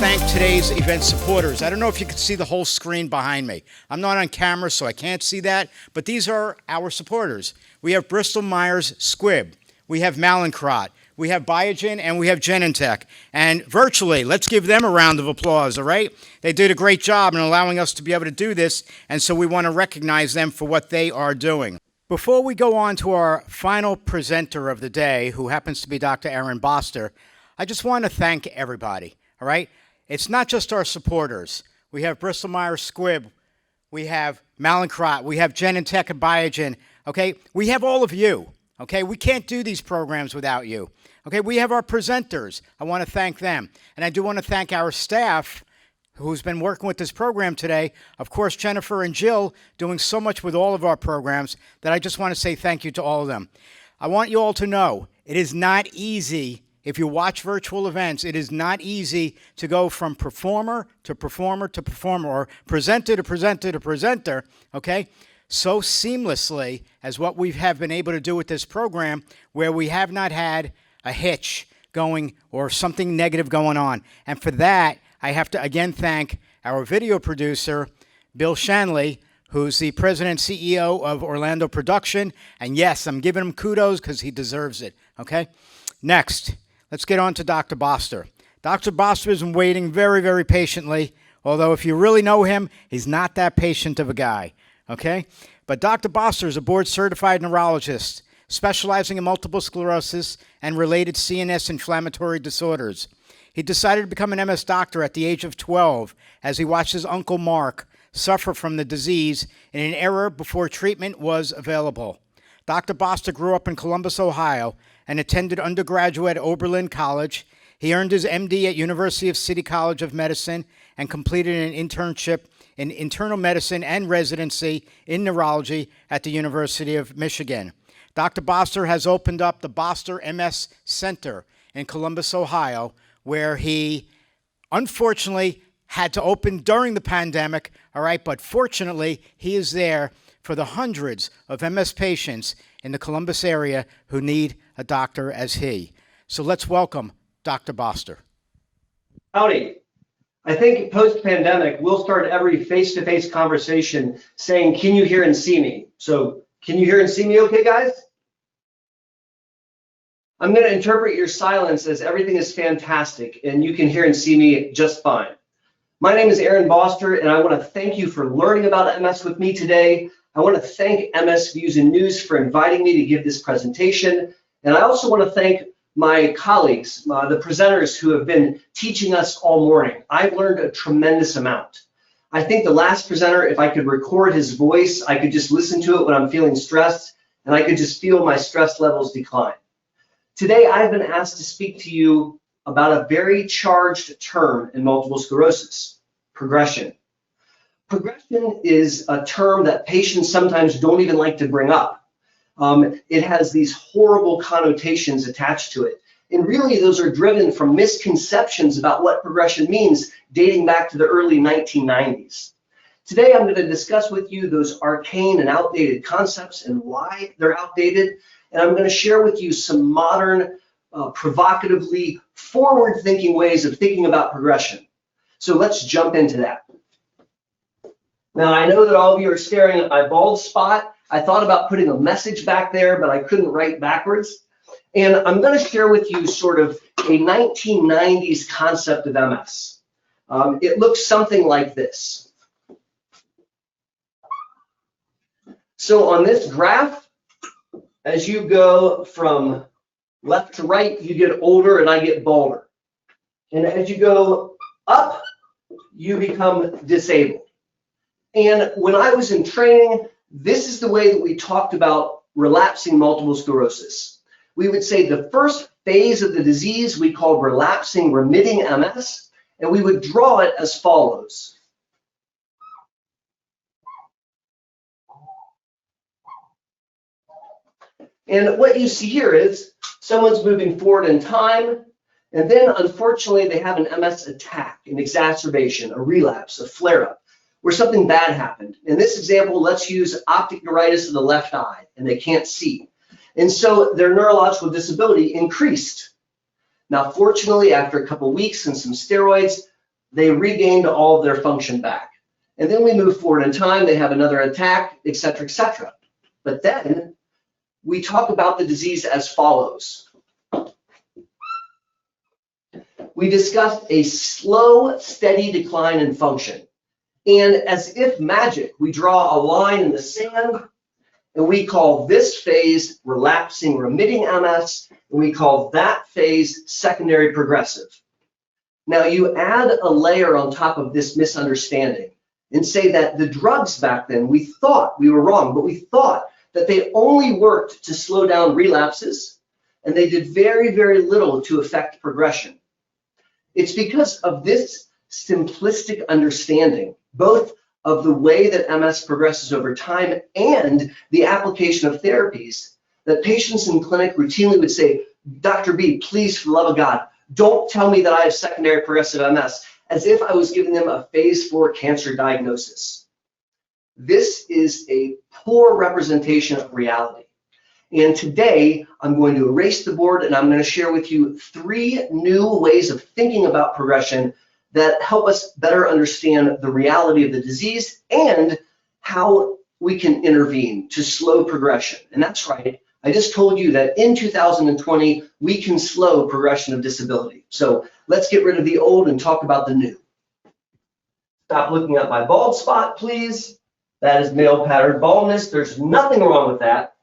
thank today's event supporters. I don't know if you can see the whole screen behind me. I'm not on camera, so I can't see that, but these are our supporters. We have Bristol Myers Squibb. We have Mallinckrodt. We have Biogen, and we have Genentech. And virtually, let's give them a round of applause, all right? They did a great job in allowing us to be able to do this, and so we want to recognize them for what they are doing. Before we go on to our final presenter of the day, who happens to be Dr. Aaron Boster, I just want to thank everybody, all right? It's not just our supporters. We have Bristol Myers Squibb. We have Mallinckrodt. We have Genentech and Biogen, okay? We have all of you, okay? We can't do these programs without you, okay? We have our presenters. I want to thank them. And I do want to thank our staff who's been working with this program today. Of course, Jennifer and Jill doing so much with all of our programs that I just want to say thank you to all of them. I want you all to know it is not easy. If you watch virtual events, it is not easy to go from performer to performer to performer, or presenter to presenter to presenter, okay, so seamlessly as what we have been able to do with this program, where we have not had a hitch going or something negative going on. And for that, I have to again thank our video producer, Bill Shanley, who's the president and CEO of Orlando Production. And yes, I'm giving him kudos because he deserves it, okay? Next. Let's get on to Dr. Boster. Dr. Boster has been waiting very, very patiently, although if you really know him, he's not that patient of a guy, okay? But Dr. Boster is a board-certified neurologist specializing in multiple sclerosis and related CNS inflammatory disorders. He decided to become an MS doctor at the age of 12 as he watched his uncle Mark suffer from the disease in an era before treatment was available. Dr. Boster grew up in Columbus, Ohio, and attended undergraduate at Oberlin College. He earned his MD at University of City College of Medicine and completed an internship in internal medicine and residency in neurology at the University of Michigan. Dr. Boster has opened up the Boster MS Center in Columbus, Ohio, where he unfortunately had to open during the pandemic, all right, but fortunately he is there for the hundreds of MS patients in the Columbus area who need a doctor as he. So let's welcome Dr. Boster. Howdy. I think post-pandemic, we'll start every face-to-face conversation saying, can you hear and see me? So can you hear and see me okay, guys? I'm going to interpret your silence as everything is fantastic and you can hear and see me just fine. My name is Aaron Boster, and I want to thank you for learning about MS with me today. I want to thank MS Views and News for inviting me to give this presentation. And I also want to thank my colleagues, the presenters who have been teaching us all morning. I've learned a tremendous amount. I think the last presenter, if I could record his voice, I could just listen to it when I'm feeling stressed, and I could just feel my stress levels decline. Today, I've been asked to speak to you about a very charged term in multiple sclerosis, progression. Progression is a term that patients sometimes don't even like to bring up. It has these horrible connotations attached to it. And really, those are driven from misconceptions about what progression means, dating back to the early 1990s. Today, I'm going to discuss with you those arcane and outdated concepts and why they're outdated. And I'm going to share with you some modern, provocatively forward-thinking ways of thinking about progression. So let's jump into that. Now, I know that all of you are staring at my bald spot. I thought about putting a message back there, but I couldn't write backwards. And I'm going to share with you sort of a 1990s concept of MS. It looks something like this. So on this graph, as you go from left to right, you get older and I get balder. And as you go up, you become disabled. And when I was in training, this is the way that we talked about relapsing multiple sclerosis. We would say the first phase of the disease we called relapsing remitting MS, and we would draw it as follows. And what you see here is someone's moving forward in time, and then unfortunately they have an MS attack, an exacerbation, a relapse, a flare-up, where something bad happened. In this example, let's use optic neuritis of the left eye, and they can't see. And so their neurological disability increased. Now, fortunately, after a couple weeks and some steroids, they regained all of their function back. And then we move forward in time, they have another attack, et cetera, et cetera. But then we talk about the disease as follows. We discussed a slow, steady decline in function. And as if magic, we draw a line in the sand, and we call this phase relapsing remitting MS, and we call that phase secondary progressive. Now you add a layer on top of this misunderstanding and say that the drugs back then, we thought we were wrong, but we thought that they only worked to slow down relapses, and they did very, very little to affect progression. It's because of this simplistic understanding, both of the way that MS progresses over time and the application of therapies, that patients in clinic routinely would say, Dr. B, please, for the love of God, don't tell me that I have secondary progressive MS, as if I was giving them a phase 4 cancer diagnosis. This is a poor representation of reality. And today, I'm going to erase the board and I'm going to share with you 3 new ways of thinking about progression that help us better understand the reality of the disease and how we can intervene to slow progression. And that's right, I just told you that in 2020, we can slow progression of disability. So let's get rid of the old and talk about the new. Stop looking at my bald spot, please. That is male pattern baldness. There's nothing wrong with that.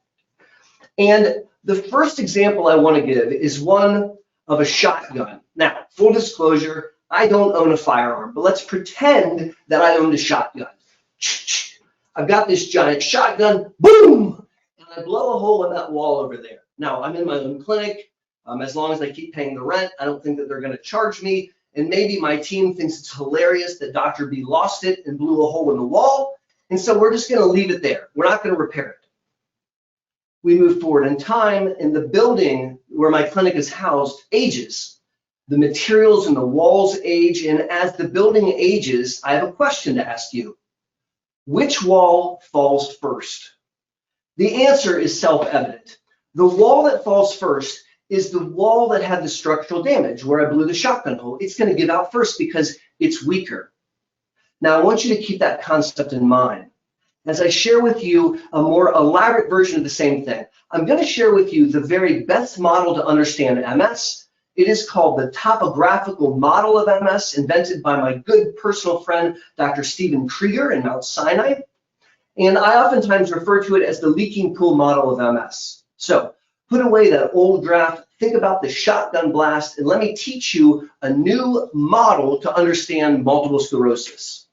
And the first example I want to give is one of a shotgun. Now, full disclosure, I don't own a firearm, but let's pretend that I owned a shotgun. I've got this giant shotgun, boom, and I blow a hole in that wall over there. Now, I'm in my own clinic. As long as I keep paying the rent, I don't think that they're going to charge me. And maybe my team thinks it's hilarious that Dr. B lost it and blew a hole in the wall. And so we're just going to leave it there. We're not going to repair it. We move forward in time, and the building where my clinic is housed ages. The materials and the walls age, and as the building ages, I have a question to ask you. Which wall falls first? The answer is self-evident. The wall that falls first is the wall that had the structural damage, where I blew the shotgun hole. It's going to give out first because it's weaker. Now, I want you to keep that concept in mind. As I share with you a more elaborate version of the same thing, I'm going to share with you the very best model to understand MS. It is called the topographical model of MS, invented by my good personal friend, Dr. Stephen Krieger in Mount Sinai. And I oftentimes refer to it as the leaking pool model of MS. So put away that old draft, think about the shotgun blast, and let me teach you a new model to understand multiple sclerosis.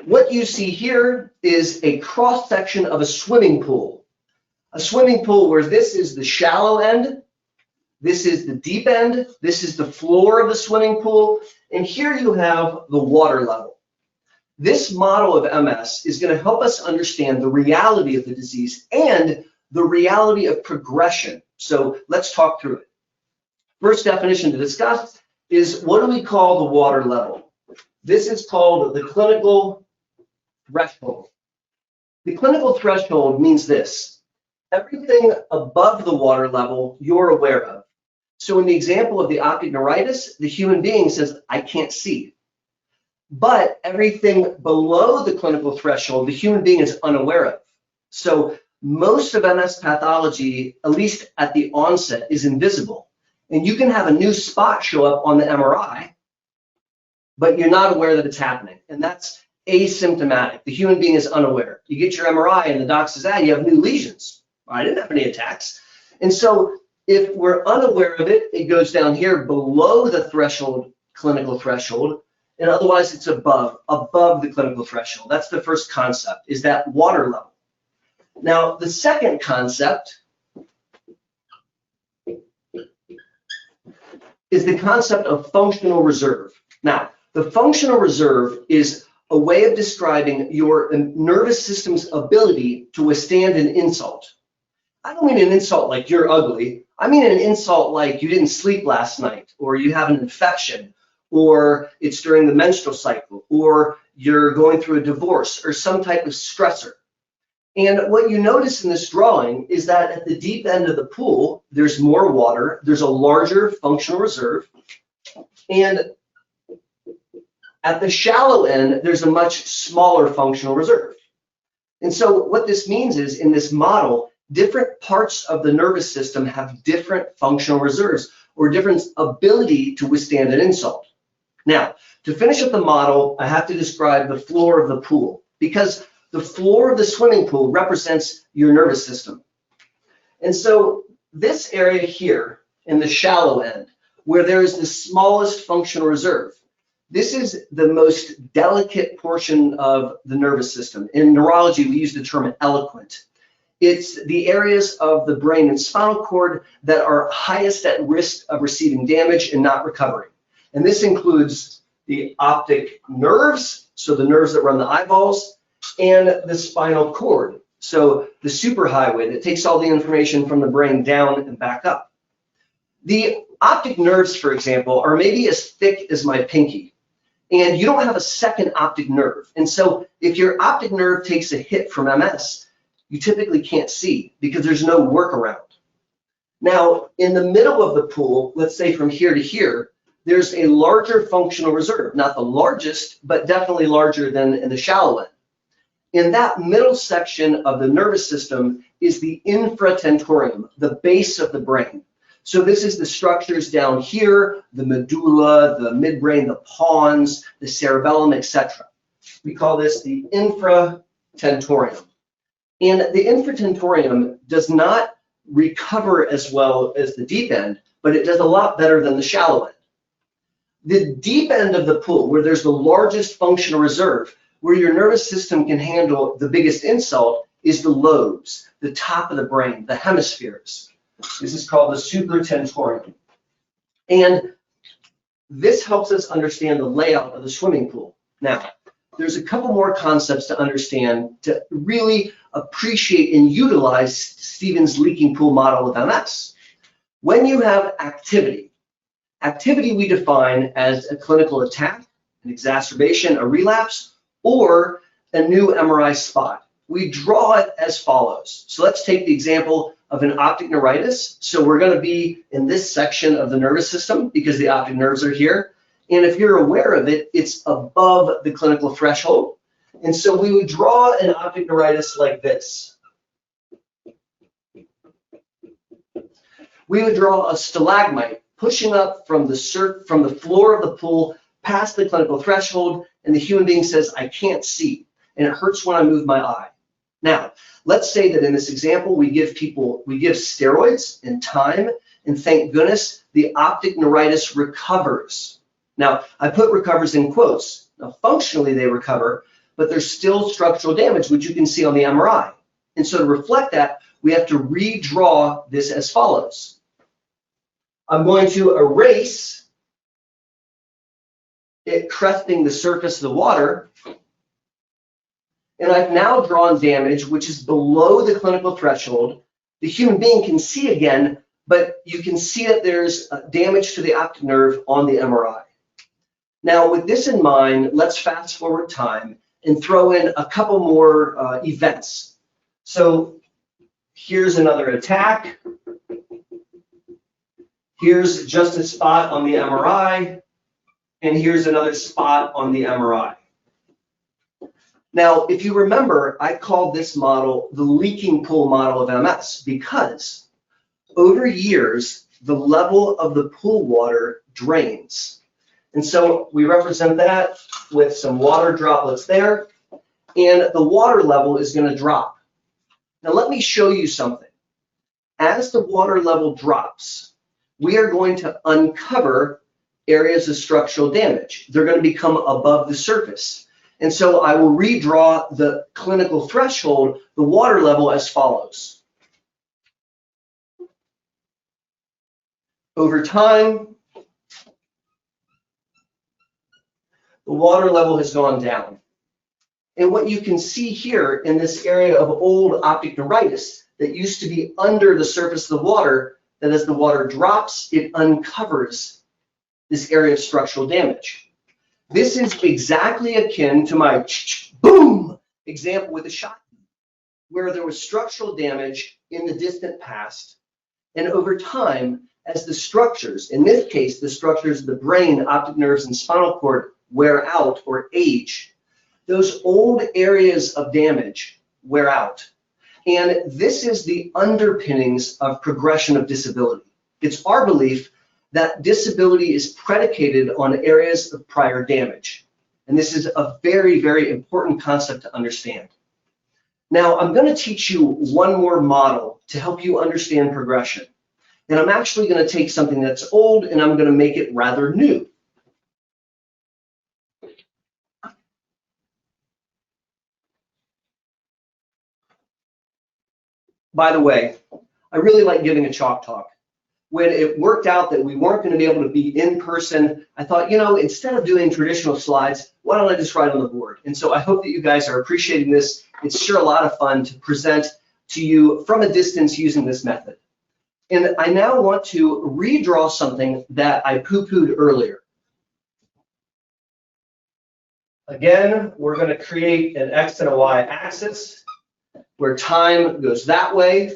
What you see here is a cross-section of a swimming pool. A swimming pool where this is the shallow end, this is the deep end, this is the floor of the swimming pool, and here you have the water level. This model of MS is going to help us understand the reality of the disease and the reality of progression. So let's talk through it. First definition to discuss is, what do we call the water level? This is called the clinical threshold. The clinical threshold means this: everything above the water level you're aware of. So in the example of the optic neuritis, the human being says, I can't see. But everything below the clinical threshold, the human being is unaware of. So most of MS pathology, at least at the onset, is invisible. And you can have a new spot show up on the MRI, but you're not aware that it's happening. And that's asymptomatic. The human being is unaware. You get your MRI and the doc says, you have new lesions. I didn't have any attacks. And so if we're unaware of it, it goes down here below the threshold, clinical threshold, and otherwise it's above the clinical threshold. That's the first concept, is that water level. Now, the second concept is the concept of functional reserve. Now, the functional reserve is a way of describing your nervous system's ability to withstand an insult. I don't mean an insult like you're ugly. I mean an insult like you didn't sleep last night, or you have an infection, or it's during the menstrual cycle, or you're going through a divorce, or some type of stressor. And what you notice in this drawing is that at the deep end of the pool, there's more water, there's a larger functional reserve, and at the shallow end, there's a much smaller functional reserve. And so what this means is, in this model, different parts of the nervous system have different functional reserves or different ability to withstand an insult. Now, to finish up the model, I have to describe the floor of the pool, because the floor of the swimming pool represents your nervous system. And so this area here in the shallow end, where there is the smallest functional reserve, this is the most delicate portion of the nervous system. In neurology, we use the term eloquent. It's the areas of the brain and spinal cord that are highest at risk of receiving damage and not recovering. And this includes the optic nerves, so the nerves that run the eyeballs, and the spinal cord, so the superhighway that takes all the information from the brain down and back up. The optic nerves, for example, are maybe as thick as my pinky, and you don't have a second optic nerve. And so if your optic nerve takes a hit from MS, you typically can't see because there's no workaround. Now, in the middle of the pool, let's say from here to here, there's a larger functional reserve, not the largest, but definitely larger than in the shallow end. In that middle section of the nervous system is the infratentorium, the base of the brain. So this is the structures down here, the medulla, the midbrain, the pons, the cerebellum, etc. We call this the infratentorium. And the infratentorium does not recover as well as the deep end, but it does a lot better than the shallow end. The deep end of the pool, where there's the largest functional reserve, where your nervous system can handle the biggest insult, is the lobes, the top of the brain, the hemispheres. This is called the supratentorium. And this helps us understand the layout of the swimming pool. Now, there's a couple more concepts to understand to really appreciate and utilize Stephen's leaking pool model of MS. When you have activity we define as a clinical attack, an exacerbation, a relapse, or a new MRI spot. We draw it as follows. So let's take the example of an optic neuritis. So we're going to be in this section of the nervous system because the optic nerves are here. And if you're aware of it, it's above the clinical threshold. And so we would draw an optic neuritis like this. We would draw a stalagmite pushing up from the floor of the pool past the clinical threshold, and the human being says, I can't see, and it hurts when I move my eye. Now, let's say that in this example, we give steroids and time, and thank goodness, the optic neuritis recovers. Now, I put recovers in quotes. Now, functionally, they recover, but there's still structural damage, which you can see on the MRI. And so to reflect that, we have to redraw this as follows. I'm going to erase it cresting the surface of the water, and I've now drawn damage which is below the clinical threshold. The human being can see again, but you can see that there's damage to the optic nerve on the MRI. Now, with this in mind, let's fast forward time and throw in a couple more events. So here's another attack. Here's just a spot on the MRI, and here's another spot on the MRI. Now, if you remember, I called this model the leaking pool model of MS because over years, the level of the pool water drains. And so we represent that with some water droplets there, and the water level is going to drop. Now, let me show you something. As the water level drops, we are going to uncover areas of structural damage. They're going to become above the surface. And so I will redraw the clinical threshold, the water level, as follows. Over time, the water level has gone down. And what you can see here in this area of old optic neuritis that used to be under the surface of the water, that as the water drops, it uncovers this area of structural damage. This is exactly akin to my boom example with a shotgun. where there was structural damage in the distant past, and over time, as the structures, in this case, the structures of the brain, optic nerves, and spinal cord wear out or age, those old areas of damage wear out. And this is the underpinnings of progression of disability. It's our belief that disability is predicated on areas of prior damage. And this is a very, very important concept to understand. Now, I'm going to teach you one more model to help you understand progression. And I'm actually going to take something that's old and I'm going to make it rather new. By the way, I really like giving a chalk talk. When it worked out that we weren't going to be able to be in person, I thought, you know, instead of doing traditional slides, why don't I just write on the board? And so I hope that you guys are appreciating this. It's sure a lot of fun to present to you from a distance using this method. And I now want to redraw something that I poo-pooed earlier. Again, we're going to create an X and a Y axis where time goes that way.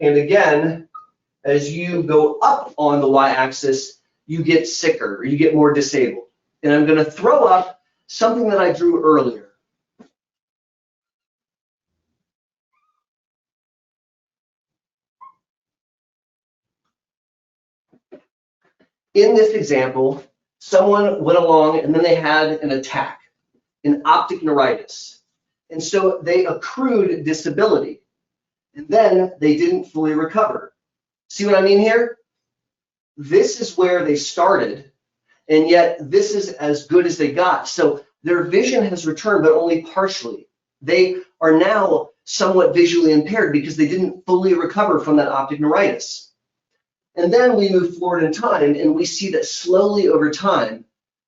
And again, as you go up on the y-axis, you get sicker, or you get more disabled. And I'm going to throw up something that I drew earlier. In this example, someone went along and then they had an attack, an optic neuritis. And so they accrued disability. And then they didn't fully recover. See what I mean here? This is where they started, and yet this is as good as they got. So their vision has returned, but only partially. They are now somewhat visually impaired because they didn't fully recover from that optic neuritis. And then we move forward in time, and we see that slowly over time,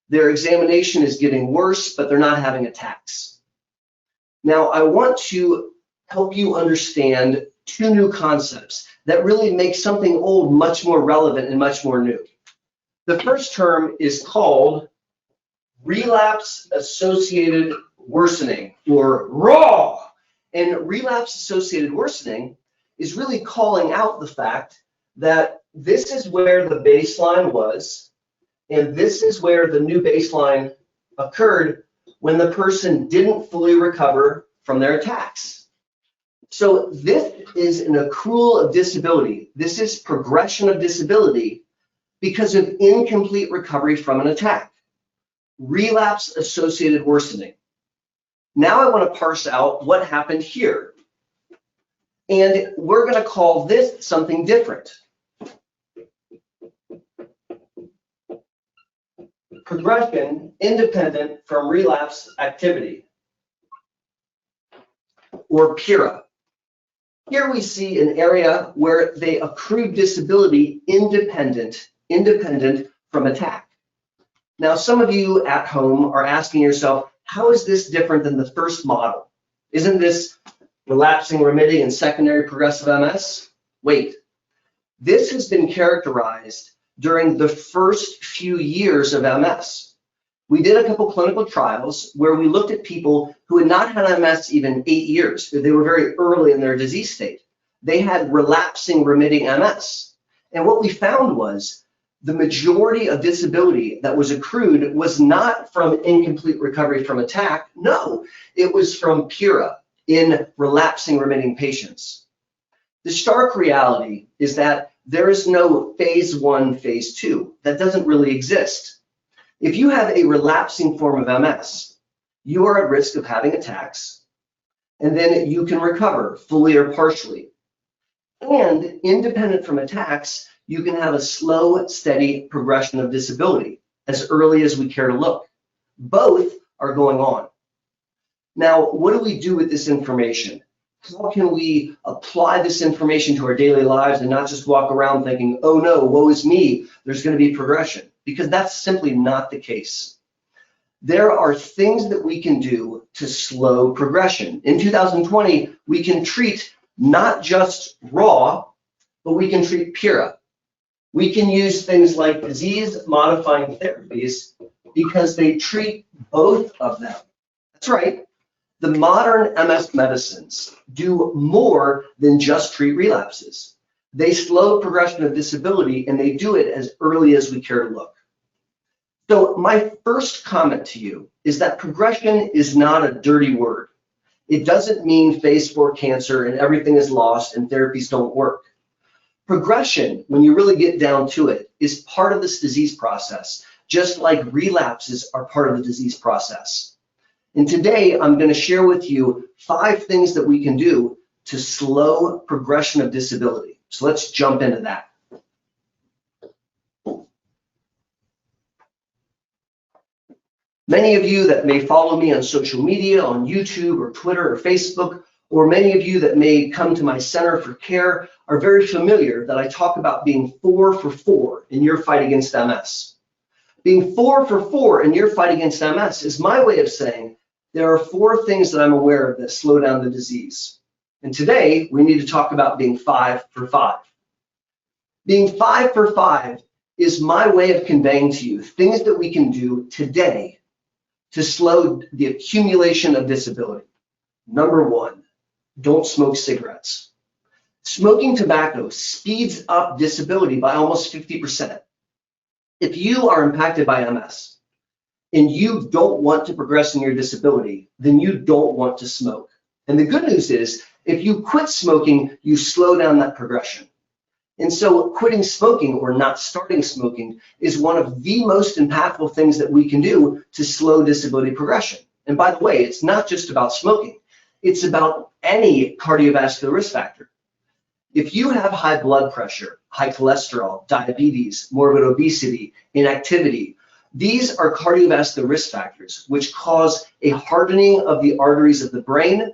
their examination is getting worse, but they're not having attacks. Now, I want to help you understand two new concepts that really make something old much more relevant and much more new. The first term is called relapse-associated worsening, or RAW. And relapse-associated worsening is really calling out the fact that this is where the baseline was, and this is where the new baseline occurred when the person didn't fully recover from their attacks. So this is an accrual of disability. This is progression of disability because of incomplete recovery from an attack. Relapse-associated worsening. Now I want to parse out what happened here. And we're going to call this something different. Progression independent from relapse activity, or PIRA. Here we see an area where they accrued disability independent from attack. Now, some of you at home are asking yourself, how is this different than the first model? Isn't this relapsing, remitting, and secondary progressive MS? Wait, this has been characterized during the first few years of MS. We did a couple clinical trials where we looked at people who had not had MS even 8 years. They were very early in their disease state. They had relapsing remitting MS. And what we found was the majority of disability that was accrued was not from incomplete recovery from attack. No, it was from PIRA in relapsing remitting patients. The stark reality is that there is no phase 1, phase 2. That doesn't really exist. If you have a relapsing form of MS, you are at risk of having attacks, and then you can recover fully or partially. And independent from attacks, you can have a slow, steady progression of disability as early as we care to look. Both are going on. Now, what do we do with this information? How can we apply this information to our daily lives and not just walk around thinking, oh no, woe is me, there's going to be progression? Because that's simply not the case. There are things that we can do to slow progression. In 2020, we can treat not just RAW, but we can treat PIRA. We can use things like disease-modifying therapies because they treat both of them. That's right. The modern MS medicines do more than just treat relapses. They slow progression of disability, and they do it as early as we care to look. So my first comment to you is that progression is not a dirty word. It doesn't mean phase 4 cancer and everything is lost and therapies don't work. Progression, when you really get down to it, is part of this disease process, just like relapses are part of the disease process. And today, I'm going to share with you 5 things that we can do to slow progression of disability. So let's jump into that. Many of you that may follow me on social media, on YouTube or Twitter or Facebook, or many of you that may come to my Center for Care are very familiar that I talk about being 4 for 4 in your fight against MS. Being 4 for 4 in your fight against MS is my way of saying there are 4 things that I'm aware of that slow down the disease. And today, we need to talk about being 5 for 5. Being 5 for 5 is my way of conveying to you things that we can do today to slow the accumulation of disability. Number 1, don't smoke cigarettes. Smoking tobacco speeds up disability by almost 50%. If you are impacted by MS and you don't want to progress in your disability, then you don't want to smoke. And the good news is, if you quit smoking, you slow down that progression. And so quitting smoking or not starting smoking is one of the most impactful things that we can do to slow disability progression. And by the way, it's not just about smoking. It's about any cardiovascular risk factor. If you have high blood pressure, high cholesterol, diabetes, morbid obesity, inactivity, these are cardiovascular risk factors which cause a hardening of the arteries of the brain,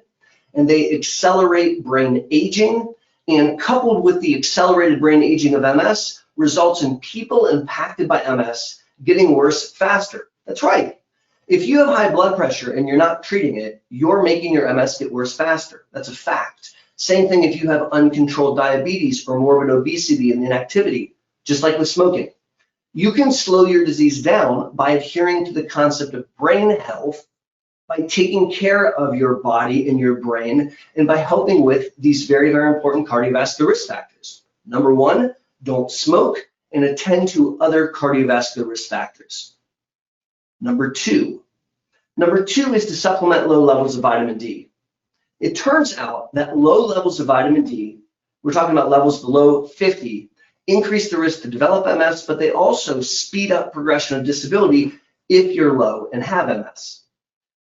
and they accelerate brain aging. And coupled with the accelerated brain aging of MS, results in people impacted by MS getting worse faster. That's right. If you have high blood pressure and you're not treating it, you're making your MS get worse faster. That's a fact. Same thing if you have uncontrolled diabetes or morbid obesity and inactivity, just like with smoking. You can slow your disease down by adhering to the concept of brain health, by taking care of your body and your brain, and by helping with these very, very important cardiovascular risk factors. Number 1, don't smoke and attend to other cardiovascular risk factors. Number 2 is to supplement low levels of vitamin D. It turns out that low levels of vitamin D, we're talking about levels below 50, increase the risk to develop MS, but they also speed up progression of disability if you're low and have MS.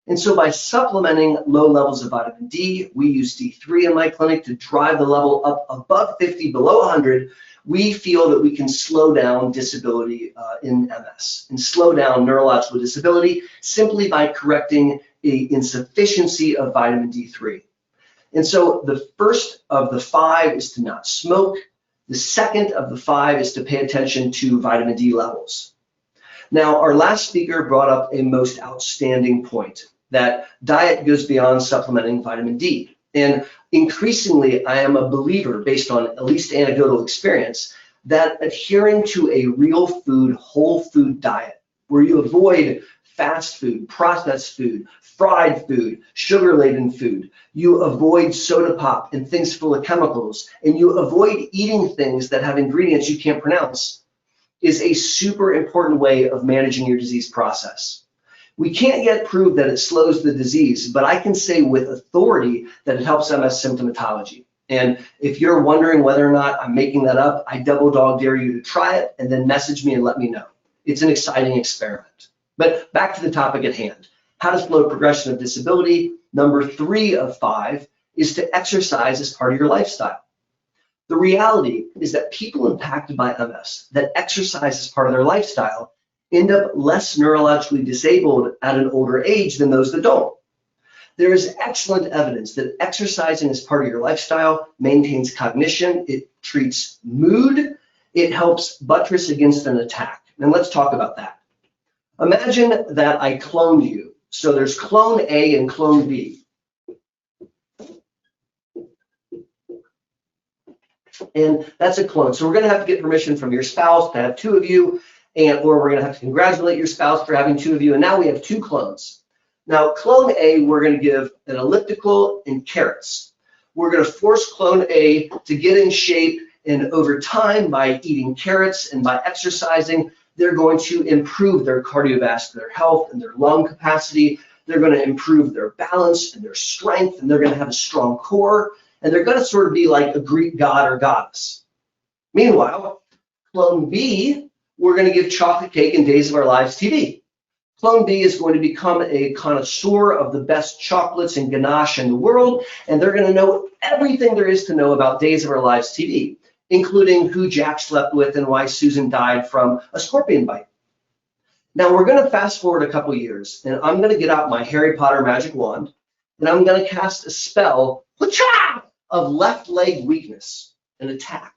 And so by supplementing low levels of vitamin D, we use D3 in my clinic to drive the level up above 50, below 100, we feel that we can slow down disability in MS and slow down neurological disability simply by correcting an insufficiency of vitamin D3. And so the first of the 5 is to not smoke. The second of the 5 is to pay attention to vitamin D levels. Now, our last speaker brought up a most outstanding point, that diet goes beyond supplementing vitamin D. And increasingly, I am a believer, based on at least anecdotal experience, that adhering to a real food, whole food diet, where you avoid fast food, processed food, fried food, sugar-laden food, you avoid soda pop and things full of chemicals, and you avoid eating things that have ingredients you can't pronounce, is a super important way of managing your disease process. We can't yet prove that it slows the disease, but I can say with authority that it helps MS symptomatology. And if you're wondering whether or not I'm making that up, I double dog dare you to try it and then message me and let me know. It's an exciting experiment. But back to the topic at hand. How to slow progression of disability. Number 3 of 5 is to exercise as part of your lifestyle. The reality is that people impacted by MS that exercise as part of their lifestyle end up less neurologically disabled at an older age than those that don't. There is excellent evidence that exercising as part of your lifestyle maintains cognition, it treats mood, it helps buttress against an attack. And let's talk about that. Imagine that I cloned you. So there's clone A and clone B. And that's a clone. So we're going to have to get permission from your spouse to have 2 of you, or we're going to have to congratulate your spouse for having 2 of you. And now we have 2 clones. Now, clone A, we're going to give an elliptical and carrots. We're going to force clone A to get in shape, and over time, by eating carrots and by exercising, they're going to improve their cardiovascular health and their lung capacity. They're going to improve their balance and their strength, and they're going to have a strong core, and they're going to sort of be like a Greek god or goddess. Meanwhile, clone B, we're going to give chocolate cake and Days of Our Lives TV. Clone B is going to become a connoisseur of the best chocolates and ganache in the world, and they're going to know everything there is to know about Days of Our Lives TV, including who Jack slept with and why Susan died from a scorpion bite. Now we're going to fast forward a couple years, and I'm going to get out my Harry Potter magic wand, and I'm going to cast a spell of left leg weakness, an attack.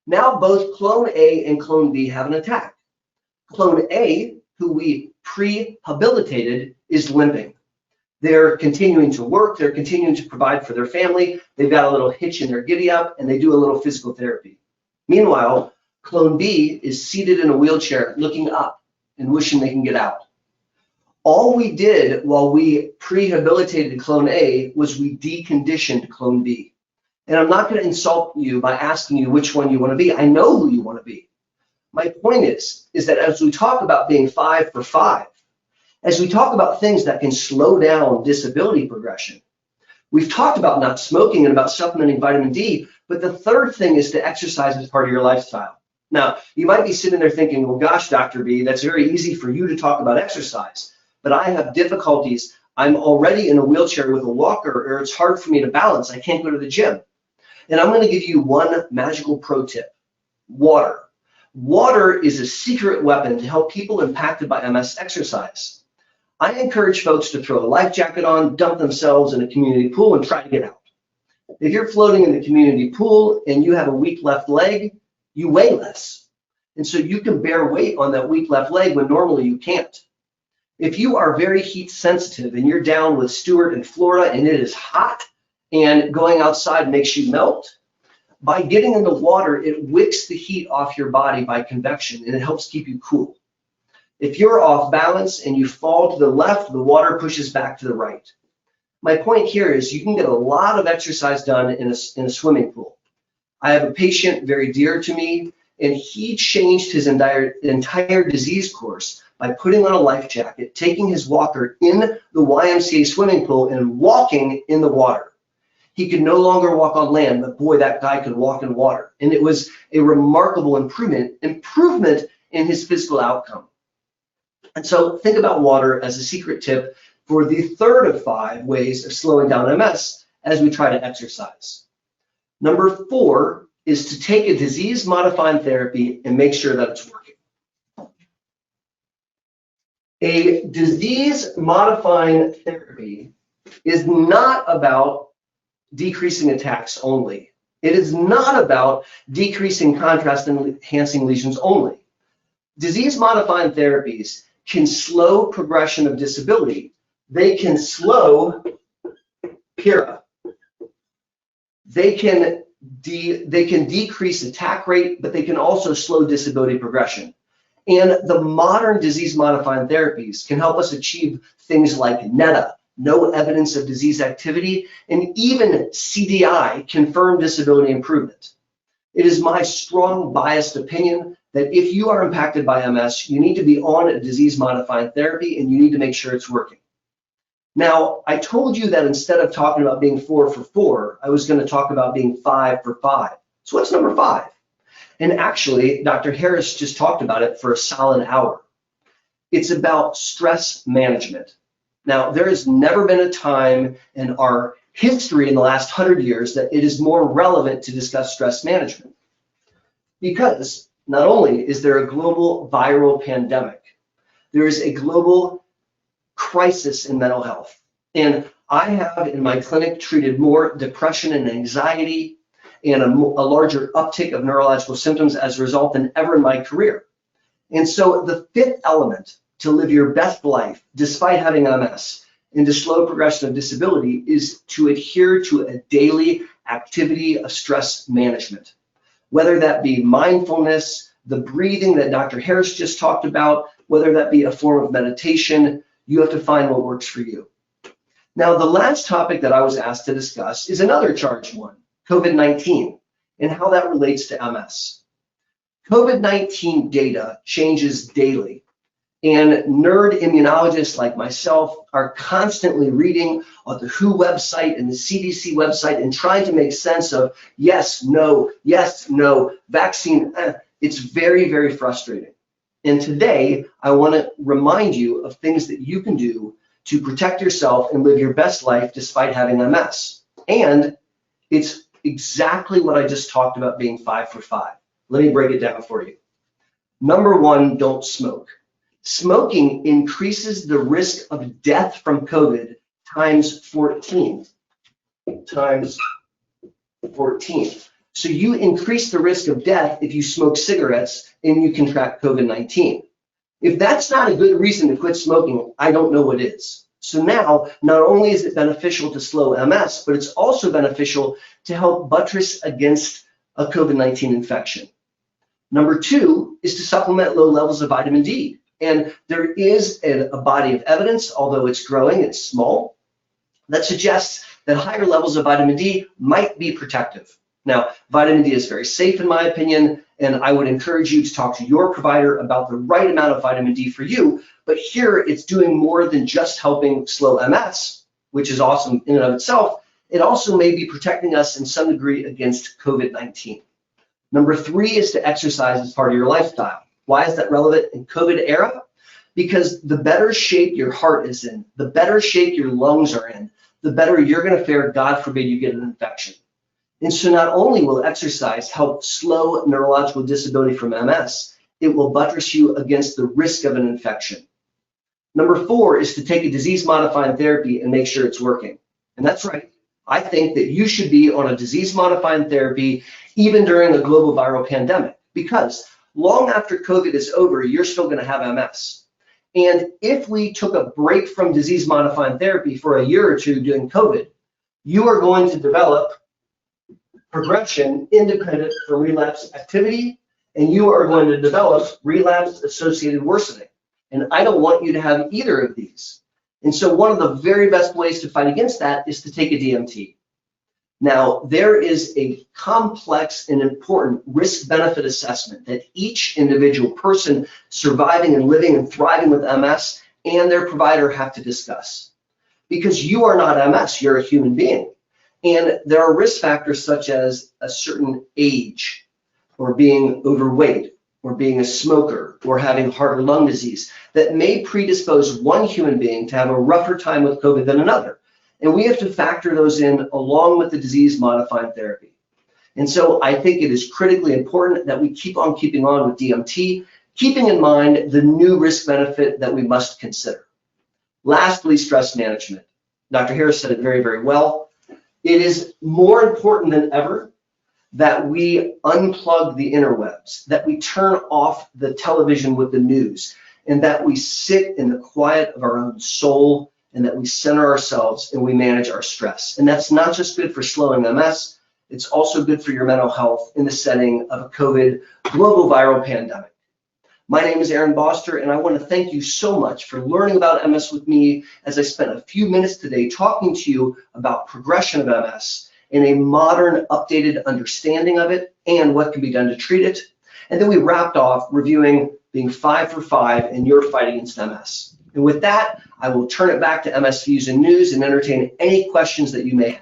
Now both clone A and clone B have an attack. Clone A, who we prehabilitated, is limping. They're continuing to work, they're continuing to provide for their family, they've got a little hitch in their giddy up, and they do a little physical therapy. Meanwhile, clone B is seated in a wheelchair looking up and wishing they can get out. All we did while we prehabilitated clone A was we deconditioned clone B. And I'm not going to insult you by asking you which one you want to be. I know who you want to be. My point is that as we talk about being 5 for 5, as we talk about things that can slow down disability progression, we've talked about not smoking and about supplementing vitamin D, but the third thing is to exercise as part of your lifestyle. Now, you might be sitting there thinking, well, gosh, Dr. B, that's very easy for you to talk about exercise, but I have difficulties. I'm already in a wheelchair with a walker, or it's hard for me to balance. I can't go to the gym. And I'm going to give you one magical pro tip: water. Water is a secret weapon to help people impacted by MS exercise. I encourage folks to throw a life jacket on, dump themselves in a community pool, and try to get out. If you're floating in the community pool and you have a weak left leg, you weigh less. And so you can bear weight on that weak left leg when normally you can't. If you are very heat sensitive and you're down with Stuart in Florida and it is hot and going outside makes you melt, by getting in the water, it wicks the heat off your body by convection, and it helps keep you cool. If you're off balance and you fall to the left, the water pushes back to the right. My point here is you can get a lot of exercise done in a swimming pool. I have a patient very dear to me, and he changed his entire disease course by putting on a life jacket, taking his walker in the YMCA swimming pool, and walking in the water. He could no longer walk on land, but boy, that guy could walk in water. And it was a remarkable improvement in his physical outcome. And so think about water as a secret tip for the third of 5 ways of slowing down MS as we try to exercise. Number 4 is to take a disease-modifying therapy and make sure that it's working. A disease-modifying therapy is not about decreasing attacks only. It is not about decreasing contrast-enhancing lesions only. Disease-modifying therapies can slow progression of disability. They can slow PIRA. They can decrease attack rate, but they can also slow disability progression. And the modern disease-modifying therapies can help us achieve things like NETA, no evidence of disease activity, and even CDI, confirmed disability improvement. It is my strong biased opinion that if you are impacted by MS, you need to be on a disease-modifying therapy, and you need to make sure it's working. Now, I told you that instead of talking about being 4 for 4, I was going to talk about being 5 for 5. So what's number 5? And actually, Dr. Harris just talked about it for a solid hour. It's about stress management. Now, there has never been a time in our history in the last 100 years that it is more relevant to discuss stress management. Because not only is there a global viral pandemic, there is a global crisis in mental health. And I have in my clinic treated more depression and anxiety and a larger uptick of neurological symptoms as a result than ever in my career. And so the 5th element to live your best life despite having MS and to slow progression of disability is to adhere to a daily activity of stress management. Whether that be mindfulness, the breathing that Dr. Harris just talked about, whether that be a form of meditation, You have to find what works for you. Now, the last topic that I was asked to discuss is another charged one, COVID-19, and how that relates to MS. COVID-19 data changes daily, and nerd immunologists like myself are constantly reading on the WHO website and the CDC website and trying to make sense of yes, no, vaccine. It's very, very frustrating. And today, I want to remind you of things that you can do to protect yourself and live your best life despite having MS. And it's exactly what I just talked about being 5 for 5. Let me break it down for you. Number one, don't smoke. Smoking increases the risk of death from COVID times 14. Times 14. So you increase the risk of death if you smoke cigarettes and you contract COVID-19. If that's not a good reason to quit smoking, I don't know what is. So now, not only is it beneficial to slow MS, but it's also beneficial to help buttress against a COVID-19 infection. Number two is to supplement low levels of vitamin D. And there is a body of evidence, although it's growing, it's small, that suggests that higher levels of vitamin D might be protective. Now, vitamin D is very safe in my opinion, and I would encourage you to talk to your provider about the right amount of vitamin D for you. But here it's doing more than just helping slow MS, which is awesome in and of itself. It also may be protecting us in some degree against COVID-19. Number three is to exercise as part of your lifestyle. Why is that relevant in COVID era? Because the better shape your heart is in, the better shape your lungs are in, the better you're going to fare, God forbid you get an infection. And so not only will exercise help slow neurological disability from MS, it will buttress you against the risk of an infection. Number four is to take a disease-modifying therapy and make sure it's working. And that's right. I think that you should be on a disease-modifying therapy even during a global viral pandemic, because long after COVID is over, you're still going to have MS. And if we took a break from disease-modifying therapy for a year or two during COVID, you are going to develop progression independent from relapse activity, and you are going to develop relapse-associated worsening. And I don't want you to have either of these. And so one of the very best ways to fight against that is to take a DMT. Now, there is a complex and important risk-benefit assessment that each individual person surviving and living and thriving with MS and their provider have to discuss. Because you are not MS, you're a human being. And there are risk factors such as a certain age, or being overweight, or being a smoker, or having heart or lung disease that may predispose one human being to have a rougher time with COVID than another. And we have to factor those in along with the disease-modifying therapy. And so I think it is critically important that we keep on keeping on with DMT, keeping in mind the new risk benefit that we must consider. Lastly, stress management. Dr. Harris said it very, very well. It is more important than ever that we unplug the interwebs, that we turn off the television with the news, and that we sit in the quiet of our own soul, and that we center ourselves and we manage our stress. And that's not just good for slowing MS, it's also good for your mental health in the setting of a COVID global viral pandemic. My name is Aaron Boster, and I want to thank you so much for learning about MS with me as I spent a few minutes today talking to you about progression of MS and a modern, updated understanding of it and what can be done to treat it. And then we wrapped off reviewing being 5 for 5 in your fight against MS. And with that, I will turn it back to MS Views and News and entertain any questions that you may have.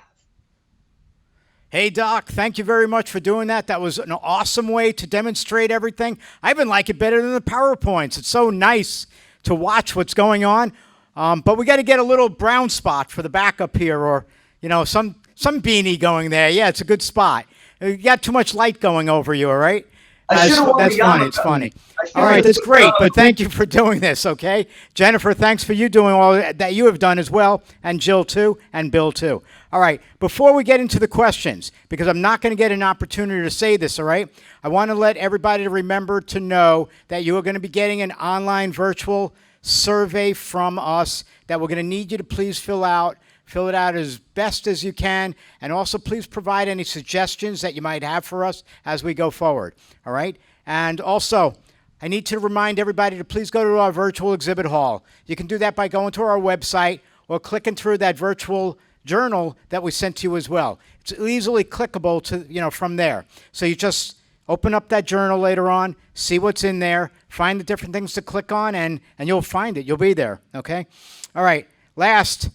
Hey, Doc, thank you very much for doing that. That was an awesome way to demonstrate everything. I even like it better than the PowerPoints. It's so nice to watch what's going on. But we got to get a little brown spot for the backup here, or, you know, some beanie going there. Yeah, it's a good spot. You got too much light going over you, all right? That's funny. It's funny. All right, that's great. But thank you for doing this, okay? Jennifer, thanks for you doing all that you have done as well, and Jill too, and Bill too. All right, before we get into the questions, because I'm not going to get an opportunity to say this, all right? I want to let everybody remember to know that you are going to be getting an online virtual survey from us that we're going to need you to please fill out. Fill it out as best as you can, and also please provide any suggestions that you might have for us as we go forward, all right? And also, I need to remind everybody to please go to our virtual exhibit hall. You can do that by going to our website or clicking through that virtual journal that we sent to you as well. It's easily clickable to, from there. So you just open up that journal later on, see what's in there, find the different things to click on, and you'll find it. You'll be there, okay? All right, last,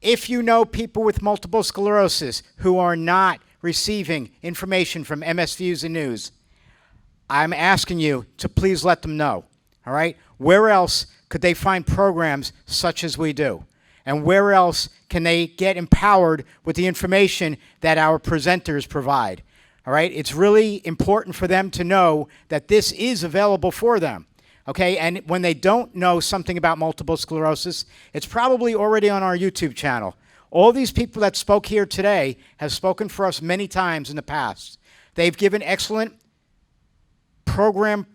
if you know people with multiple sclerosis who are not receiving information from MS Views and News, I'm asking you to please let them know, all right? Where else could they find programs such as we do? And where else can they get empowered with the information that our presenters provide? All right, it's really important for them to know that this is available for them, okay? And when they don't know something about multiple sclerosis, it's probably already on our YouTube channel. All these people that spoke here today have spoken for us many times in the past. They've given excellent program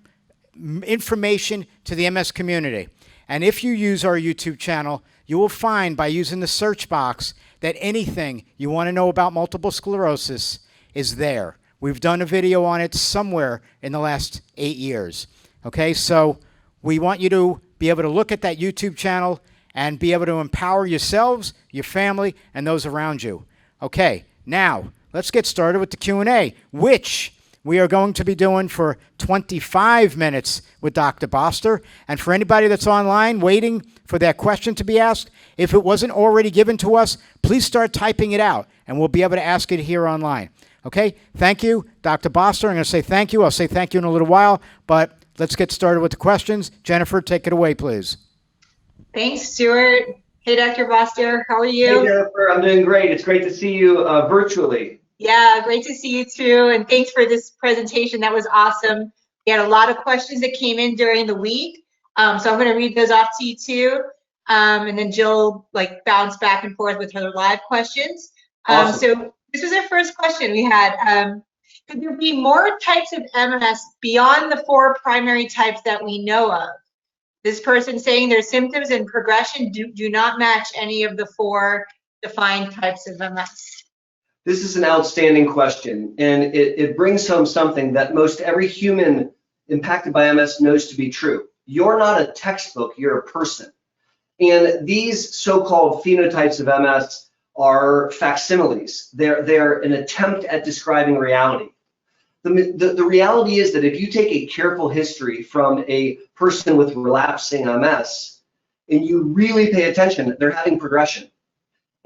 information to the MS community. And if you use our YouTube channel, you will find by using the search box that anything you want to know about multiple sclerosis is there. We've done a video on it somewhere in the last 8 years. Okay, so we want you to be able to look at that YouTube channel and be able to empower yourselves, your family, and those around you. Okay, now let's get started with the Q&A, which we are going to be doing for 25 minutes with Dr. Boster. And for anybody that's online waiting for their question to be asked, if it wasn't already given to us, please start typing it out, and we'll be able to ask it here online. Okay, thank you, Dr. Boster. I'm going to say thank you. I'll say thank you in a little while, but let's get started with the questions. Jennifer, take it away, please. Thanks, Stuart. Hey, Dr. Boster, how are you? Hey, Jennifer, I'm doing great. It's great to see you virtually. Yeah, great to see you too, and thanks for this presentation. That was awesome. We had a lot of questions that came in during the week, so I'm going to read those off to you too, and then Jill bounce back and forth with her live questions. Awesome. So this was our first question we had. Could there be more types of MS beyond the 4 primary types that we know of? This person saying their symptoms and progression do not match any of the 4 defined types of MS. This is an outstanding question, and it brings home something that most every human impacted by MS knows to be true. You're not a textbook, you're a person. And these so-called phenotypes of MS are facsimiles. They're an attempt at describing reality. The reality is that if you take a careful history from a person with relapsing MS, and you really pay attention, they're having progression.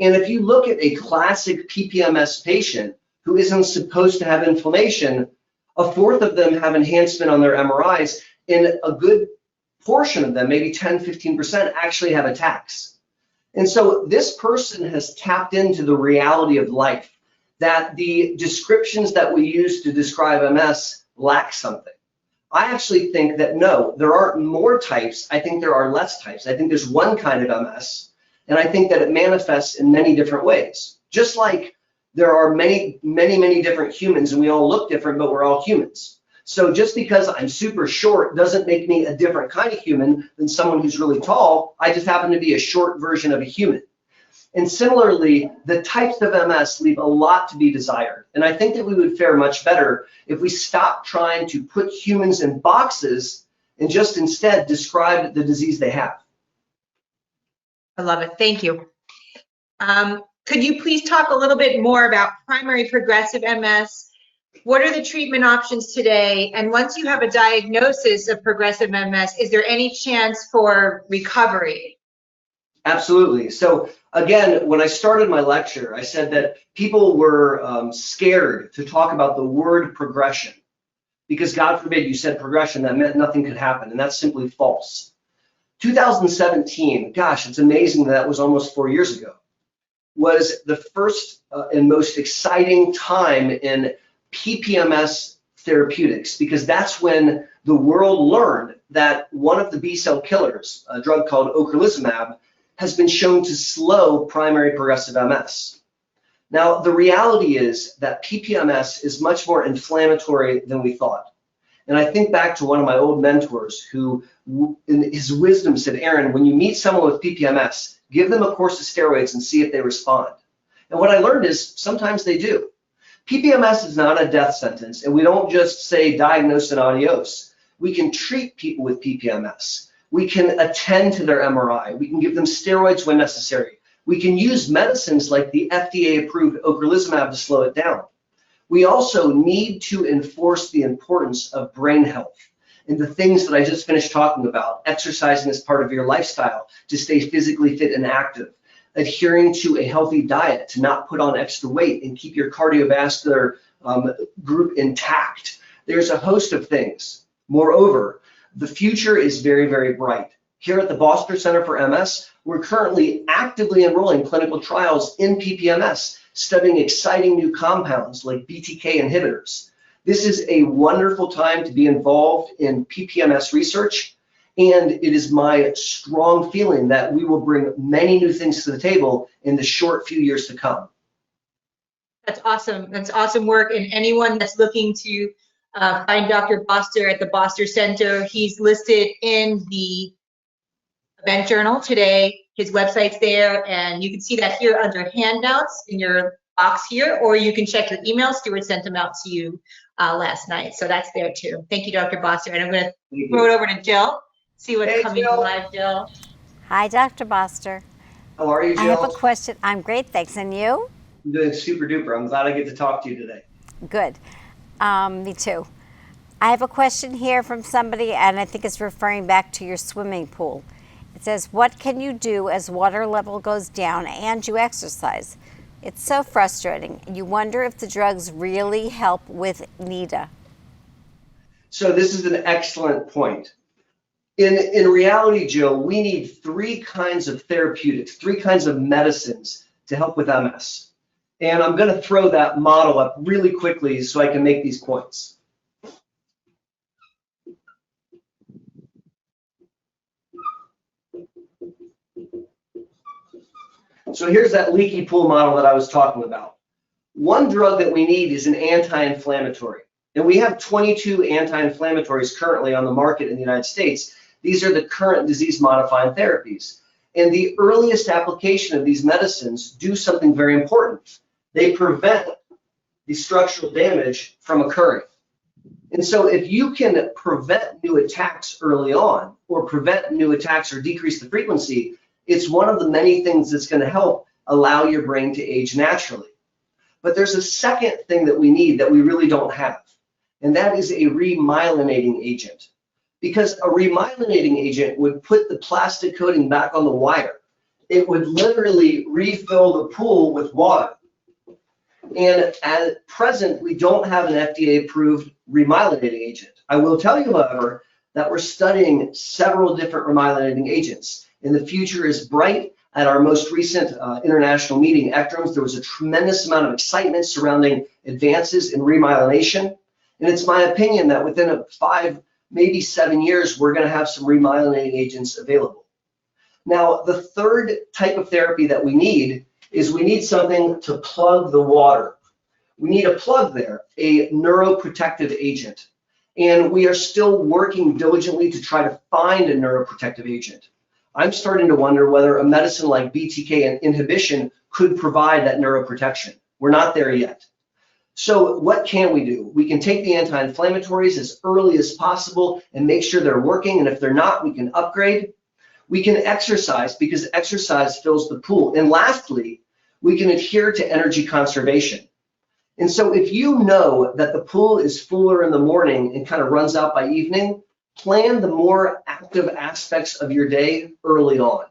And if you look at a classic PPMS patient who isn't supposed to have inflammation, 1/4 of them have enhancement on their MRIs, and a good portion of them, maybe 10–15%, actually have attacks. And so this person has tapped into the reality of life, that the descriptions that we use to describe MS lack something. I actually think that no, there aren't more types. I think there are less types. I think there's one kind of MS. And I think that it manifests in many different ways. Just like there are many different humans, and we all look different, but we're all humans. So just because I'm super short doesn't make me a different kind of human than someone who's really tall. I just happen to be a short version of a human. And similarly, the types of MS leave a lot to be desired. And I think that we would fare much better if we stopped trying to put humans in boxes and just instead describe the disease they have. I love it. Thank you. Could you please talk a little bit more about primary progressive MS? What are the treatment options today? And once you have a diagnosis of progressive MS, is there any chance for recovery? Absolutely. So again, when I started my lecture, I said that people were scared to talk about the word progression because God forbid you said progression, that meant nothing could happen, and that's simply false. 2017, gosh, it's amazing that was almost 4 years ago, was the first and most exciting time in PPMS therapeutics, because that's when the world learned that one of the B-cell killers, a drug called ocrelizumab, has been shown to slow primary progressive MS. Now, the reality is that PPMS is much more inflammatory than we thought. And I think back to one of my old mentors who, in his wisdom, said, Aaron, when you meet someone with PPMS, give them a course of steroids and see if they respond. And what I learned is sometimes they do. PPMS is not a death sentence, and we don't just say diagnose and adios. We can treat people with PPMS. We can attend to their MRI. We can give them steroids when necessary. We can use medicines like the FDA-approved ocrelizumab to slow it down. We also need to enforce the importance of brain health and the things that I just finished talking about, exercising as part of your lifestyle to stay physically fit and active, adhering to a healthy diet to not put on extra weight and keep your cardiovascular group intact. There's a host of things. Moreover, the future is very, very bright. Here at the Boster Center for MS, we're currently actively enrolling clinical trials in PPMS, studying exciting new compounds like BTK inhibitors. This is a wonderful time to be involved in PPMS research, and it is my strong feeling that we will bring many new things to the table in the short few years to come. That's awesome. That's awesome work. And anyone that's looking to find Dr. Boster at the Boster Center, he's listed in the event journal today. His website's there, and you can see that here under handouts in your box here, or you can check your email. Stuart sent them out to you last night, so that's there too. Thank you, Dr. Boster. And I'm going to throw it over to Jill, see what's coming Jill. live, Jill. Hi, Dr. Boster. How are you, Jill? I have a question. I'm great, thanks. And you? I'm doing super duper. I'm glad I get to talk to you today. Good. Me too. I have a question here from somebody, and I think it's referring back to your swimming pool. It says, what can you do as water level goes down and you exercise? It's so frustrating. You wonder if the drugs really help with NIDA. So this is an excellent point. In reality, Jill, we need three kinds of therapeutics, three kinds of medicines to help with MS. And I'm going to throw that model up really quickly so I can make these points. So here's that leaky pool model that I was talking about. One drug that we need is an anti-inflammatory. And we have 22 anti-inflammatories currently on the market in the United States. These are the current disease-modifying therapies. And the earliest application of these medicines do something very important. They prevent the structural damage from occurring. And so if you can prevent new attacks early on, or prevent new attacks or decrease the frequency, it's one of the many things that's going to help allow your brain to age naturally. But there's a second thing that we need that we really don't have, and that is a re-myelinating agent. Because a re-myelinating agent would put the plastic coating back on the wire. It would literally refill the pool with water. And at present, we don't have an FDA-approved remyelinating agent. I will tell you, however, that we're studying several different remyelinating agents. And the future is bright. At our most recent international meeting, ECTRIMS, there was a tremendous amount of excitement surrounding advances in remyelination. And it's my opinion that within 5, maybe 7 years, we're going to have some remyelinating agents available. Now, the third type of therapy that we need is we need something to plug the water. We need a plug there, a neuroprotective agent. And we are still working diligently to try to find a neuroprotective agent. I'm starting to wonder whether a medicine like BTK inhibition could provide that neuroprotection. We're not there yet. So what can we do? We can take the anti-inflammatories as early as possible and make sure they're working. And if they're not, we can upgrade. We can exercise because exercise fills the pool. And lastly, we can adhere to energy conservation. And so if you know that the pool is fuller in the morning and kind of runs out by evening, plan the more active aspects of your day early on.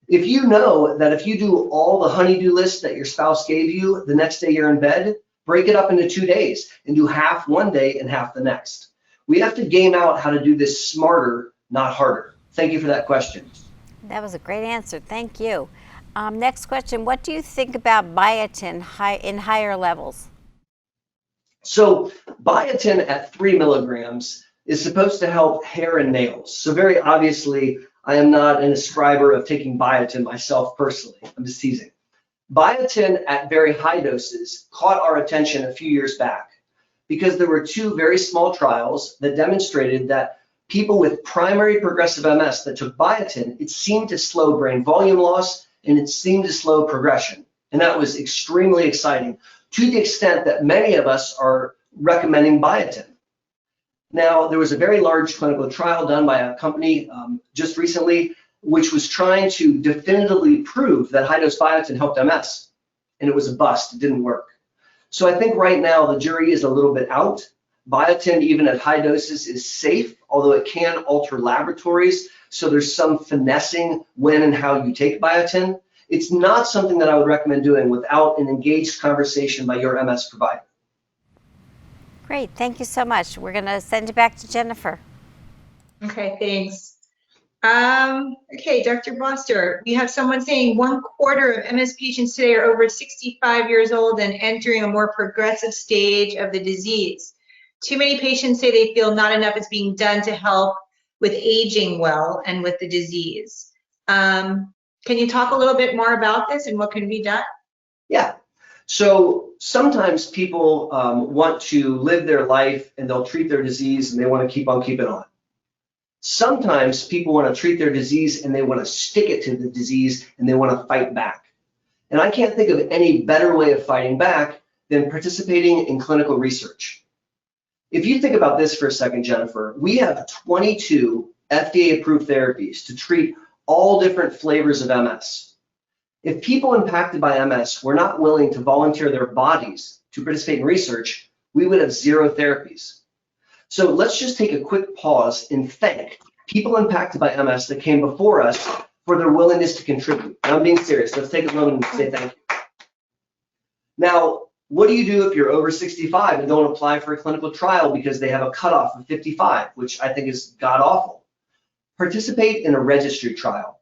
If you know that if you do all the honey-do list that your spouse gave you the next day you're in bed, break it up into 2 days and do half one day and half the next. We have to game out how to do this smarter, not harder. Thank you for that question. That was a great answer. Thank you. Next question. What do you think about biotin in higher levels? So biotin at 3 milligrams is supposed to help hair and nails. So very obviously, I am not an ascriber of taking biotin myself personally. I'm just teasing. Biotin at very high doses caught our attention a few years back because there were 2 very small trials that demonstrated that people with primary progressive MS that took biotin, it seemed to slow brain volume loss and it seemed to slow progression. And that was extremely exciting to the extent that many of us are recommending biotin. Now, there was a very large clinical trial done by a company just recently, which was trying to definitively prove that high-dose biotin helped MS, and it was a bust. It didn't work. So I think right now the jury is a little bit out. Biotin, even at high doses, is safe, although it can alter laboratories. So there's some finessing when and how you take biotin. It's not something that I would recommend doing without an engaged conversation by your MS provider. Great, thank you so much. We're going to send it back to Jennifer. Okay, thanks. Okay, Dr. Boster, we have someone saying 1/4 of MS patients today are over 65 years old and entering a more progressive stage of the disease. Too many patients say they feel not enough is being done to help with aging well and with the disease. Can you talk a little bit more about this and what can be done? Yeah. So sometimes people want to live their life and they'll treat their disease and they want to keep on keeping on. Sometimes people want to treat their disease and they want to stick it to the disease and they want to fight back. And I can't think of any better way of fighting back than participating in clinical research. If you think about this for a second, Jennifer, we have 22 FDA-approved therapies to treat all different flavors of MS. If people impacted by MS were not willing to volunteer their bodies to participate in research, we would have 0 therapies. So let's just take a quick pause and thank people impacted by MS that came before us for their willingness to contribute. And I'm being serious. Let's take a moment and say thank you. Now, what do you do if you're over 65 and don't apply for a clinical trial because they have a cutoff of 55, which I think is god-awful? Participate in a registry trial.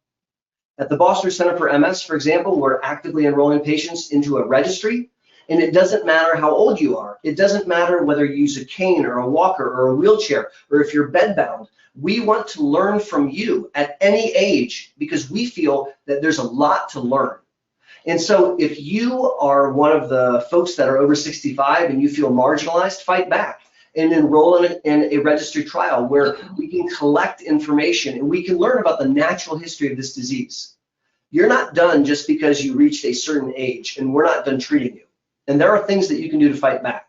At the Boster Center for MS, for example, we're actively enrolling patients into a registry, and it doesn't matter how old you are. It doesn't matter whether you use a cane or a walker or a wheelchair or if you're bedbound. We want to learn from you at any age because we feel that there's a lot to learn. And so if you are one of the folks that are over 65 and you feel marginalized, fight back and enroll in a registry trial where we can collect information and we can learn about the natural history of this disease. You're not done just because you reached a certain age, and we're not done treating you. And there are things that you can do to fight back.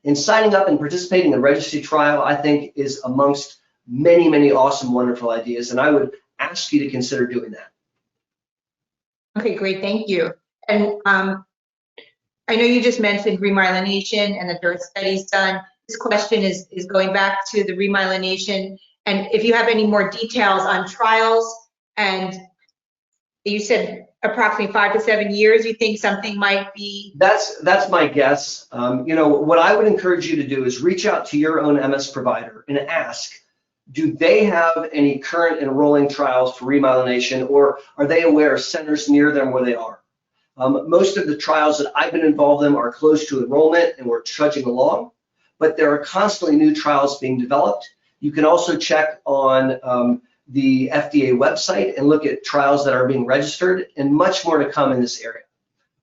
And signing up and participating in a registry trial, I think, is amongst many, many awesome, wonderful ideas, and I would ask you to consider doing that. Okay, great, thank you. And I know you just mentioned re-myelination and that there are studies done. This question is going back to the re-myelination, and if you have any more details on trials, and you said approximately 5 to 7 years, you think something might be? That's my guess. You know, what I would encourage you to do is reach out to your own MS provider and ask, do they have any current enrolling trials for remyelination, or are they aware of centers near them where they are? Most of the trials that I've been involved in are close to enrollment and we're trudging along, but there are constantly new trials being developed. You can also check on the FDA website and look at trials that are being registered, and much more to come in this area.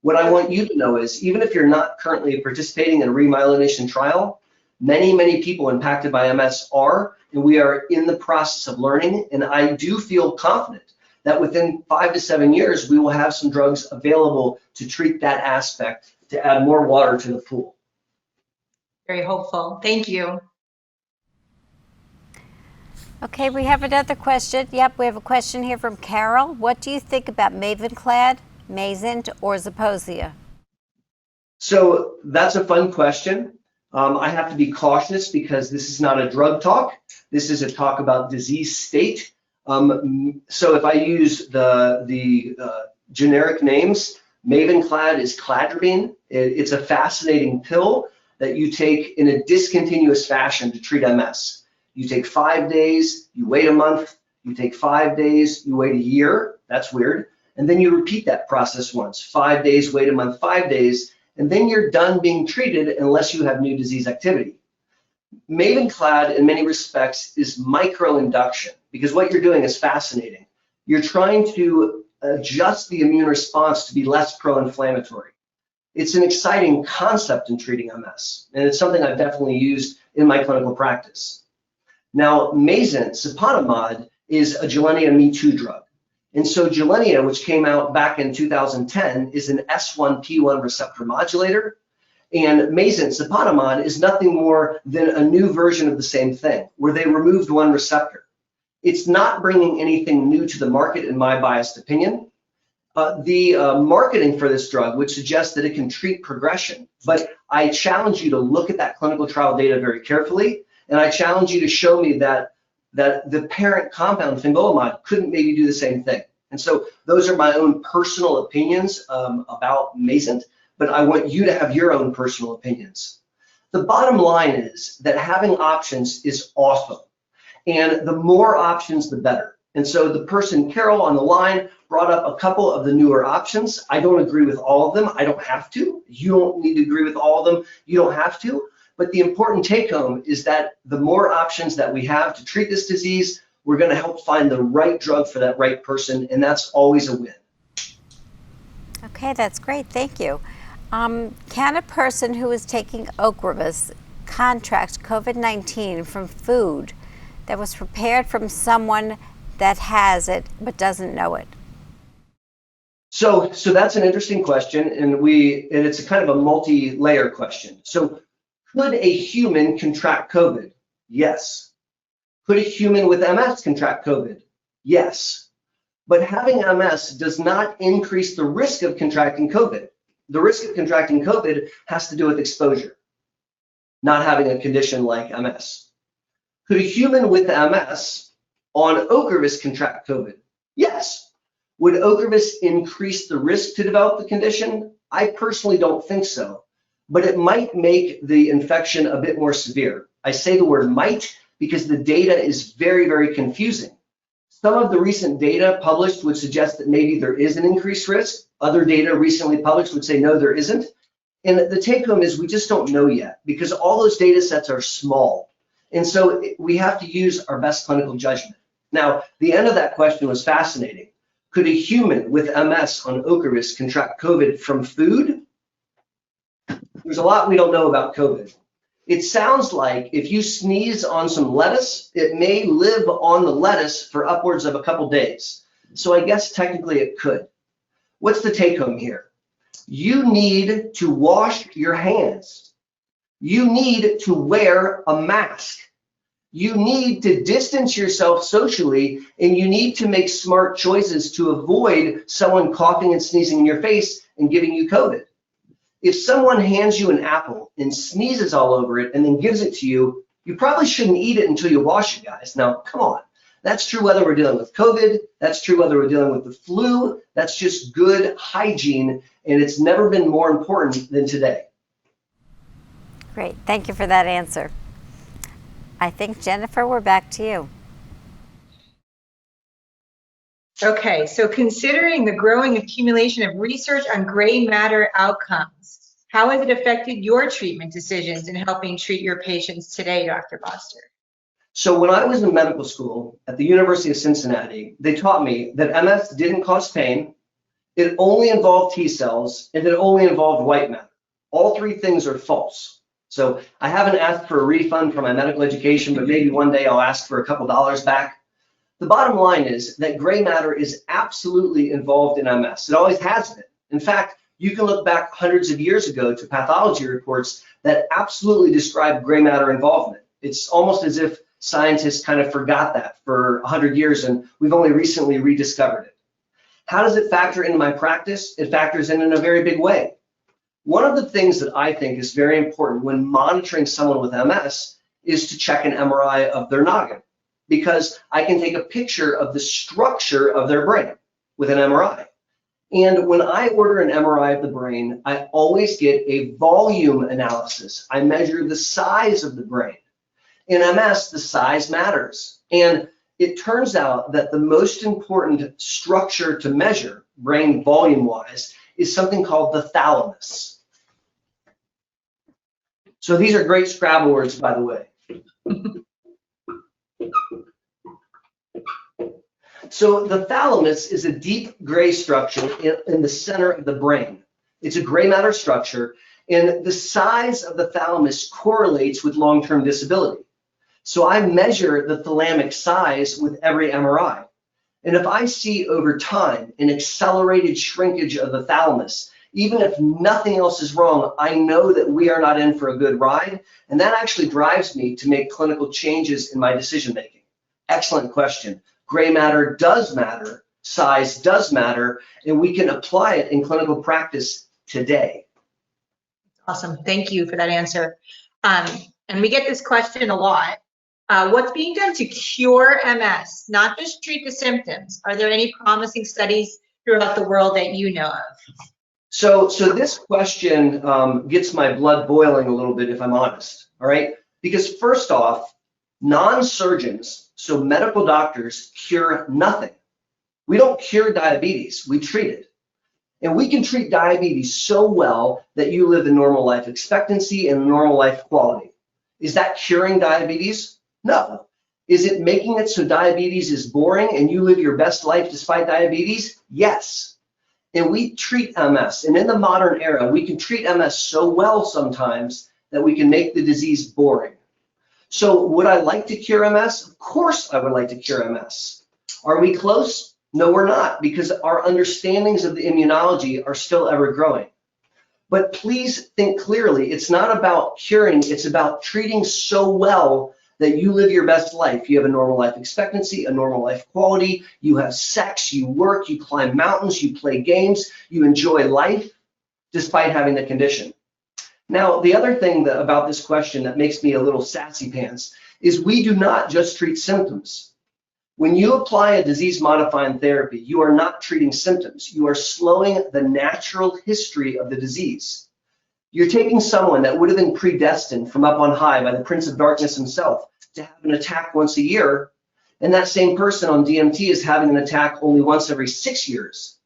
What I want you to know is, even if you're not currently participating in a remyelination trial, many, many people impacted by MS are, and we are in the process of learning, and I do feel confident that within 5 to 7 years, we will have some drugs available to treat that aspect, to add more water to the pool. Very hopeful, thank you. Okay, we have another question. Yep, we have a question here from Carol. What do you think about Mavenclad, Mayzent, or Zeposia? So that's a fun question. I have to be cautious because this is not a drug talk. This is a talk about disease state. So if I use the generic names, Mavenclad is cladribine. It's a fascinating pill that you take in a discontinuous fashion to treat MS. You take 5 days, you wait a month, you take 5 days, you wait a year, that's weird, and then you repeat that process once. 5 days, wait a month, 5 days, and then you're done being treated unless you have new disease activity. Mavenclad, in many respects, is microinduction, because what you're doing is fascinating. You're trying to adjust the immune response to be less pro-inflammatory. It's an exciting concept in treating MS, and it's something I've definitely used in my clinical practice. Now, Mayzent, siponimod, is a Gilenya Me Too drug. And so Gilenya, which came out back in 2010, is an S1P1 receptor modulator. And Mayzent, siponimod, is nothing more than a new version of the same thing, where they removed one receptor. It's not bringing anything new to the market, in my biased opinion. The marketing for this drug would suggest that it can treat progression, but I challenge you to look at that clinical trial data very carefully, and I challenge you to show me that the parent compound, fingolimod, couldn't maybe do the same thing. And so those are my own personal opinions about Mayzent, but I want you to have your own personal opinions. The bottom line is that having options is awesome, and the more options, the better. And so the person, Carol, on the line brought up a couple of the newer options. I don't agree with all of them. I don't have to. You don't need to agree with all of them. You don't have to. But the important take home is that the more options that we have to treat this disease, we're going to help find the right drug for that right person, and that's always a win. Okay, that's great. Thank you. Can a person who is taking Ocrevus contract COVID-19 from food that was prepared from someone that has it but doesn't know it? So that's an interesting question, and it's a kind of a multi-layer question. So could a human contract COVID? Yes. Could a human with MS contract COVID? Yes. But having MS does not increase the risk of contracting COVID. The risk of contracting COVID has to do with exposure, not having a condition like MS. Could a human with MS on Ocrevus contract COVID? Yes. Would Ocrevus increase the risk to develop the condition? I personally don't think so, but it might make the infection a bit more severe. I say the word might because the data is very, very confusing. Some of the recent data published would suggest that maybe there is an increased risk. Other data recently published would say no, there isn't. And the take home is we just don't know yet because all those data sets are small. And so we have to use our best clinical judgment. Now, the end of that question was fascinating. Could a human with MS on Ocrevus contract COVID from food? There's a lot we don't know about COVID. It sounds like if you sneeze on some lettuce, it may live on the lettuce for upwards of a couple days. So I guess technically it could. What's the take home here? You need to wash your hands. You need to wear a mask. You need to distance yourself socially, and you need to make smart choices to avoid someone coughing and sneezing in your face and giving you COVID. If someone hands you an apple and sneezes all over it and then gives it to you, you probably shouldn't eat it until you wash it, guys. Now, come on. That's true whether we're dealing with COVID. That's true whether we're dealing with the flu. That's just good hygiene, and it's never been more important than today. Great. Thank you for that answer. I think, Jennifer, we're back to you. Okay, so considering the growing accumulation of research on gray matter outcomes, how has it affected your treatment decisions in helping treat your patients today, Dr. Boster? So when I was in medical school at the University of Cincinnati, they taught me that MS didn't cause pain, it only involved T cells, and it only involved white matter. All three things are false. So I haven't asked for a refund for my medical education, but maybe one day I'll ask for a couple dollars back. The bottom line is that gray matter is absolutely involved in MS. It always has been. In fact, you can look back hundreds of years ago to pathology reports that absolutely describe gray matter involvement. It's almost as if scientists kind of forgot that for 100 years, and we've only recently rediscovered it. How does it factor into my practice? It factors in a very big way. One of the things that I think is very important when monitoring someone with MS is to check an MRI of their noggin, because I can take a picture of the structure of their brain with an MRI. And when I order an MRI of the brain, I always get a volume analysis. I measure the size of the brain. In MS, the size matters. And it turns out that the most important structure to measure, brain volume-wise, is something called the thalamus. So these are great Scrabble words, by the way. So the thalamus is a deep gray structure in the center of the brain. It's a gray matter structure, and the size of the thalamus correlates with long-term disability. So I measure the thalamic size with every MRI. And if I see over time an accelerated shrinkage of the thalamus, Even if nothing else is wrong, I know that we are not in for a good ride, and that actually drives me to make clinical changes in my decision making. Excellent question. Gray matter does matter, size does matter, and we can apply it in clinical practice today. Awesome. Thank you for that answer. And we get this question a lot. What's being done to cure MS, not just treat the symptoms? Are there any promising studies throughout the world that you know of? So this question gets my blood boiling a little bit, if I'm honest, all right? Because first off, non-surgeons, so medical doctors, cure nothing. We don't cure diabetes, we treat it. And we can treat diabetes so well that you live a normal life expectancy and a normal life quality. Is that curing diabetes? No. Is it making it so diabetes is boring and you live your best life despite diabetes? Yes. And we treat MS. And in the modern era, we can treat MS so well sometimes that we can make the disease boring. So would I like to cure MS? Of course I would like to cure MS. Are we close? No, we're not, because our understandings of the immunology are still ever growing. But please think clearly, it's not about curing, it's about treating so well that you live your best life. You have a normal life expectancy, a normal life quality, you have sex, you work, you climb mountains, you play games, you enjoy life despite having the condition. Now, the other thing about this question that makes me a little sassy pants is we do not just treat symptoms. When you apply a disease-modifying therapy, you are not treating symptoms. You are slowing the natural history of the disease. You're taking someone that would have been predestined from up on high by the Prince of Darkness himself to have an attack once a year, and that same person on DMT is having an attack only once every 6 years.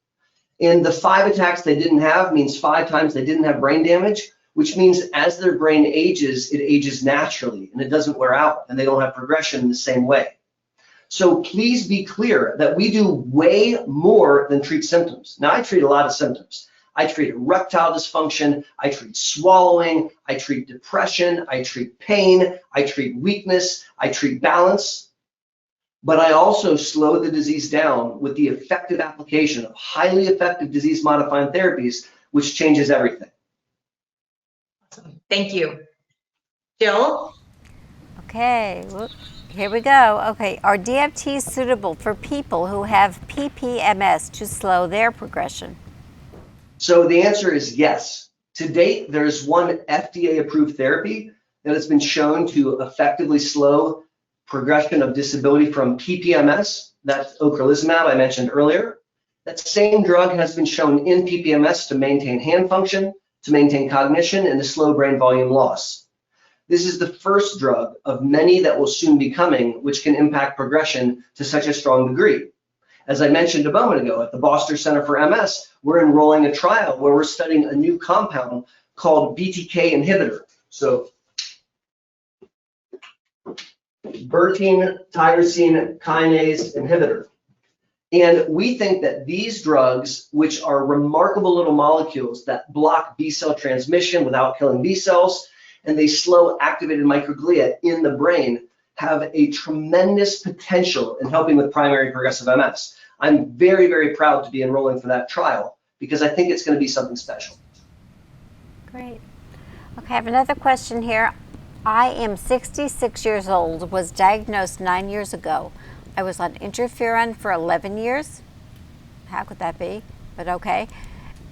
And the 5 attacks they didn't have means 5 times they didn't have brain damage, which means as their brain ages, it ages naturally and it doesn't wear out and they don't have progression in the same way. So please be clear that we do way more than treat symptoms. Now, I treat a lot of symptoms. I treat erectile dysfunction, I treat swallowing, I treat depression, I treat pain, I treat weakness, I treat balance. But I also slow the disease down with the effective application of highly effective disease-modifying therapies, which changes everything. Awesome. Thank you. Jill? Okay, here we go. Okay, are DMTs suitable for people who have PPMS to slow their progression? So the answer is yes. To date, there's one FDA-approved therapy that has been shown to effectively slow progression of disability from PPMS. That's ocrelizumab I mentioned earlier. That same drug has been shown in PPMS to maintain hand function, to maintain cognition, and to slow brain volume loss. This is the first drug of many that will soon be coming, which can impact progression to such a strong degree. As I mentioned a moment ago, at the Boster Center for MS, we're enrolling a trial where we're studying a new compound called BTK inhibitor. So, butyrate tyrosine kinase inhibitor. And we think that these drugs, which are remarkable little molecules that block B-cell transmission without killing B cells, and they slow activated microglia in the brain, have a tremendous potential in helping with primary progressive MS. I'm very, very proud to be enrolling for that trial because I think it's going to be something special. Great. Okay, I have another question here. I am 66 years old, was diagnosed 9 years ago. I was on interferon for 11 years. How could that be? But okay.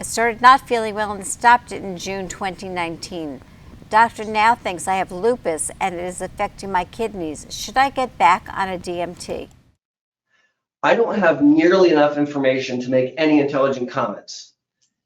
I started not feeling well and stopped it in June 2019. Doctor now thinks I have lupus and it is affecting my kidneys. Should I get back on a DMT? I don't have nearly enough information to make any intelligent comments.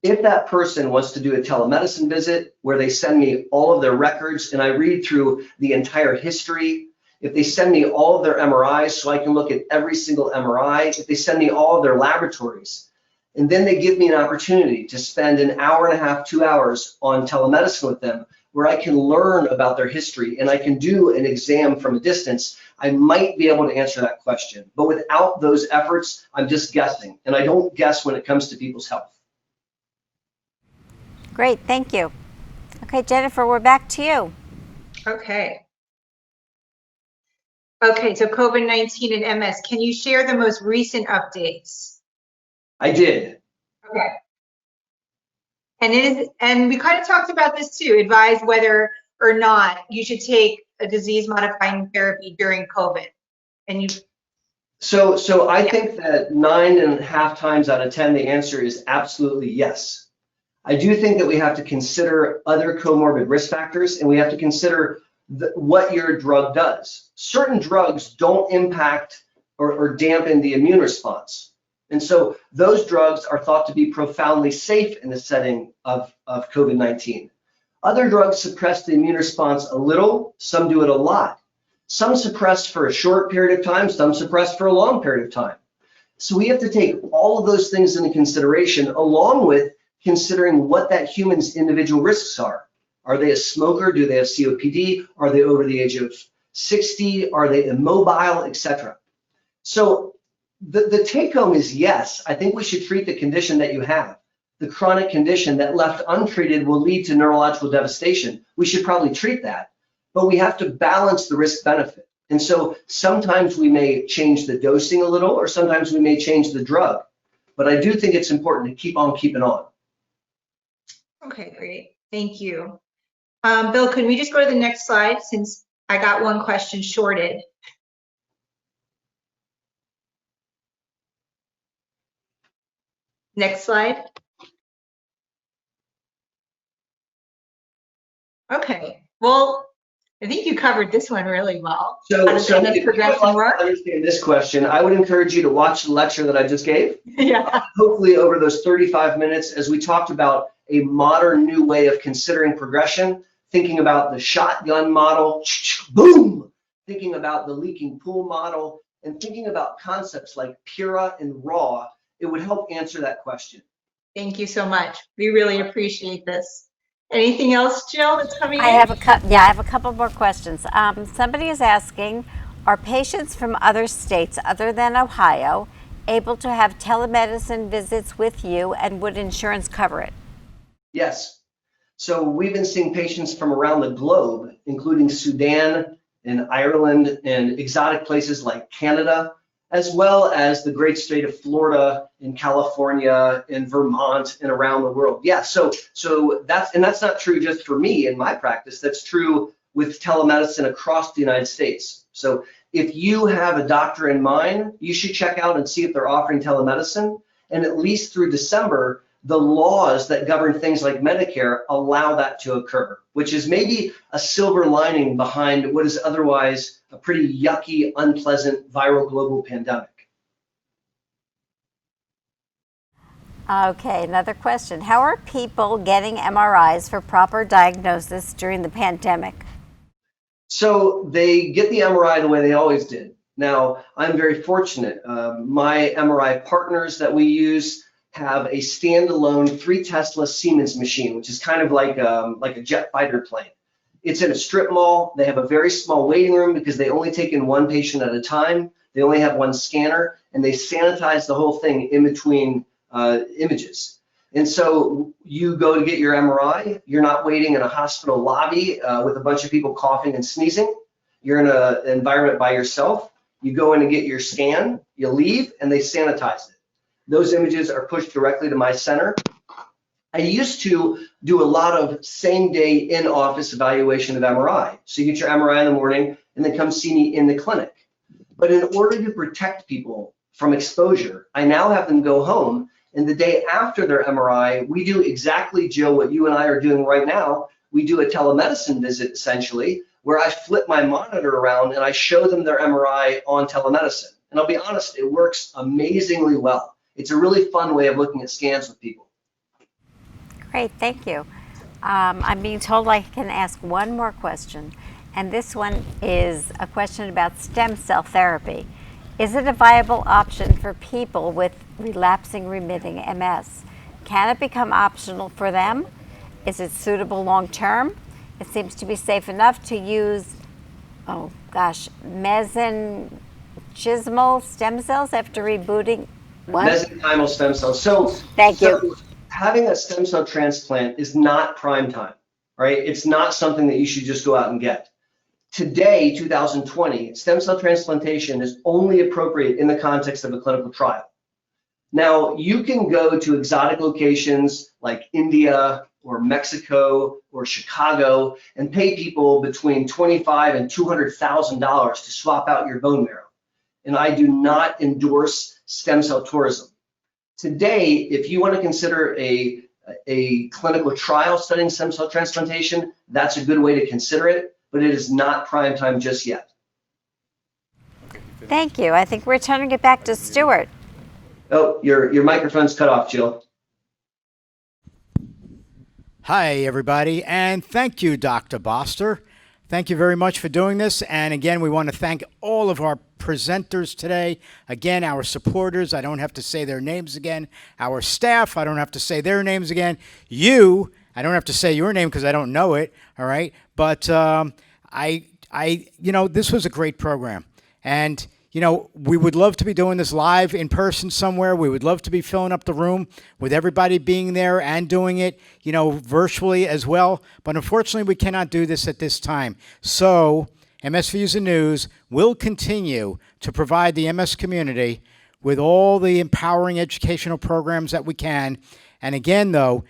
If that person wants to do a telemedicine visit where they send me all of their records and I read through the entire history, if they send me all of their MRIs so I can look at every single MRI, if they send me all of their laboratories, and then they give me an opportunity to spend an hour and a half, 2 hours on telemedicine with them, where I can learn about their history and I can do an exam from a distance, I might be able to answer that question. But without those efforts, I'm just guessing. And I don't guess when it comes to people's health. Great, thank you. Okay, Jennifer, we're back to you. Okay. Okay, so COVID-19 and MS, can you share the most recent updates? I did. Okay. And we kind of talked about this too, advise whether or not you should take a disease modifying therapy during COVID. And you, So I think that 9.5 times out of 10, the answer is absolutely yes. I do think that we have to consider other comorbid risk factors, and we have to consider what your drug does. Certain drugs don't impact or dampen the immune response. And so those drugs are thought to be profoundly safe in the setting of COVID-19. Other drugs suppress the immune response a little, some do it a lot. Some suppress for a short period of time, some suppress for a long period of time. So we have to take all of those things into consideration, along with considering what that human's individual risks are. Are they a smoker? Do they have COPD? Are they over the age of 60? Are they immobile, etc.? So the take home is yes, I think we should treat the condition that you have. The chronic condition that left untreated will lead to neurological devastation. We should probably treat that, but we have to balance the risk benefit. And so sometimes we may change the dosing a little, or sometimes we may change the drug. But I do think it's important to keep on keeping on. okay, great. Thank you. Bill, can we just go to the next slide since I got one question shorted? Next slide. Okay, well, I think you covered this one really well. So How does MS if you would progression like work? to understand this question, I would encourage you to watch the lecture that I just gave. Yeah. Hopefully over those 35 minutes, as we talked about a modern new way of considering progression, thinking about the shotgun model, boom, thinking about the leaking pool model, and thinking about concepts like PURA and RAW, it would help answer that question. Thank you so much. We really appreciate this. Anything else, Jill, that's coming in? I have a couple more questions. Somebody is asking, are patients from other states other than Ohio able to have telemedicine visits with you, and would insurance cover it? Yes. So we've been seeing patients from around the globe, including Sudan and Ireland and exotic places like Canada, as well as the great state of Florida and California and Vermont and around the world. Yeah, so that's not true just for me in my practice. That's true with telemedicine across the United States. So if you have a doctor in mind, you should check out and see if they're offering telemedicine. And at least through December, the laws that govern things like Medicare allow that to occur, which is maybe a silver lining behind what is otherwise a pretty yucky, unpleasant viral global pandemic. Okay, another question. How are people getting MRIs for proper diagnosis during the pandemic? So they get the MRI the way they always did. Now, I'm very fortunate. My MRI partners that we use have a standalone 3 Tesla Siemens machine, which is kind of like a jet fighter plane. It's in a strip mall. They have a very small waiting room because they only take in 1 patient at a time. They only have 1 scanner, and they sanitize the whole thing in between images. And so you go to get your MRI. You're not waiting in a hospital lobby with a bunch of people coughing and sneezing. You're in an environment by yourself. You go in and get your scan. You leave, and they sanitize it. Those images are pushed directly to my center. I used to do a lot of same-day in-office evaluation of MRI. So you get your MRI in the morning and then come see me in the clinic. But in order to protect people from exposure, I now have them go home, and the day after their MRI, we do exactly, Jill, what you and I are doing right now. We do a telemedicine visit, essentially, where I flip my monitor around and I show them their MRI on telemedicine. And I'll be honest, it works amazingly well. It's a really fun way of looking at scans with people. Great, thank you. I'm being told I can ask one more question, and this one is a question about stem cell therapy. Is it a viable option for people with relapsing remitting MS? Can it become optional for them? Is it suitable long term? It seems to be safe enough to use, mesenchymal stem cells after rebooting. What? Mesenchymal stem cells. So Thank you. Having a stem cell transplant is not prime time, right? It's not something that you should just go out and get. Today, 2020, stem cell transplantation is only appropriate in the context of a clinical trial. Now, you can go to exotic locations like India or Mexico or Chicago and pay people between $25,000 and $200,000 to swap out your bone marrow. And I do not endorse stem cell tourism. Today, if you want to consider a clinical trial studying stem cell transplantation, that's a good way to consider it, but it is not prime time just yet. Thank you. I think we're turning it back to Stuart. Oh, your microphone's cut off, Jill. Hi, everybody, and thank you, Dr. Boster. Thank you very much for doing this. And again, we want to thank all of our presenters today. Again, our supporters, I don't have to say their names again. Our staff, I don't have to say their names again. You, I don't have to say your name because I don't know it, all right? But this was a great program. And we would love to be doing this live in person somewhere. We would love to be filling up the room with everybody being there and doing it, virtually as well. But unfortunately, we cannot do this at this time. So MS Views and News will continue to provide the MS community with all the empowering educational programs that we can. And again, though,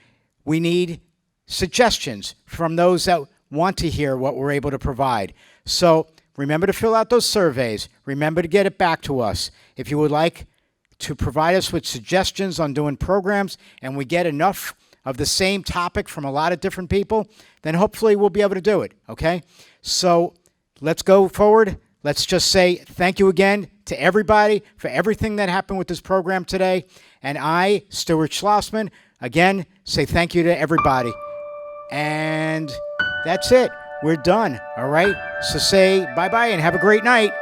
we need suggestions from those that want to hear what we're able to provide. So remember to fill out those surveys. Remember to get it back to us. If you would like to provide us with suggestions on doing programs and we get enough of the same topic from a lot of different people, then hopefully we'll be able to do it, okay? So let's go forward. Let's just say thank you again to everybody for everything that happened with this program today. And I, Stuart Schlossman, again, say thank you to everybody. And that's it. We're done, all right? So say bye-bye and have a great night.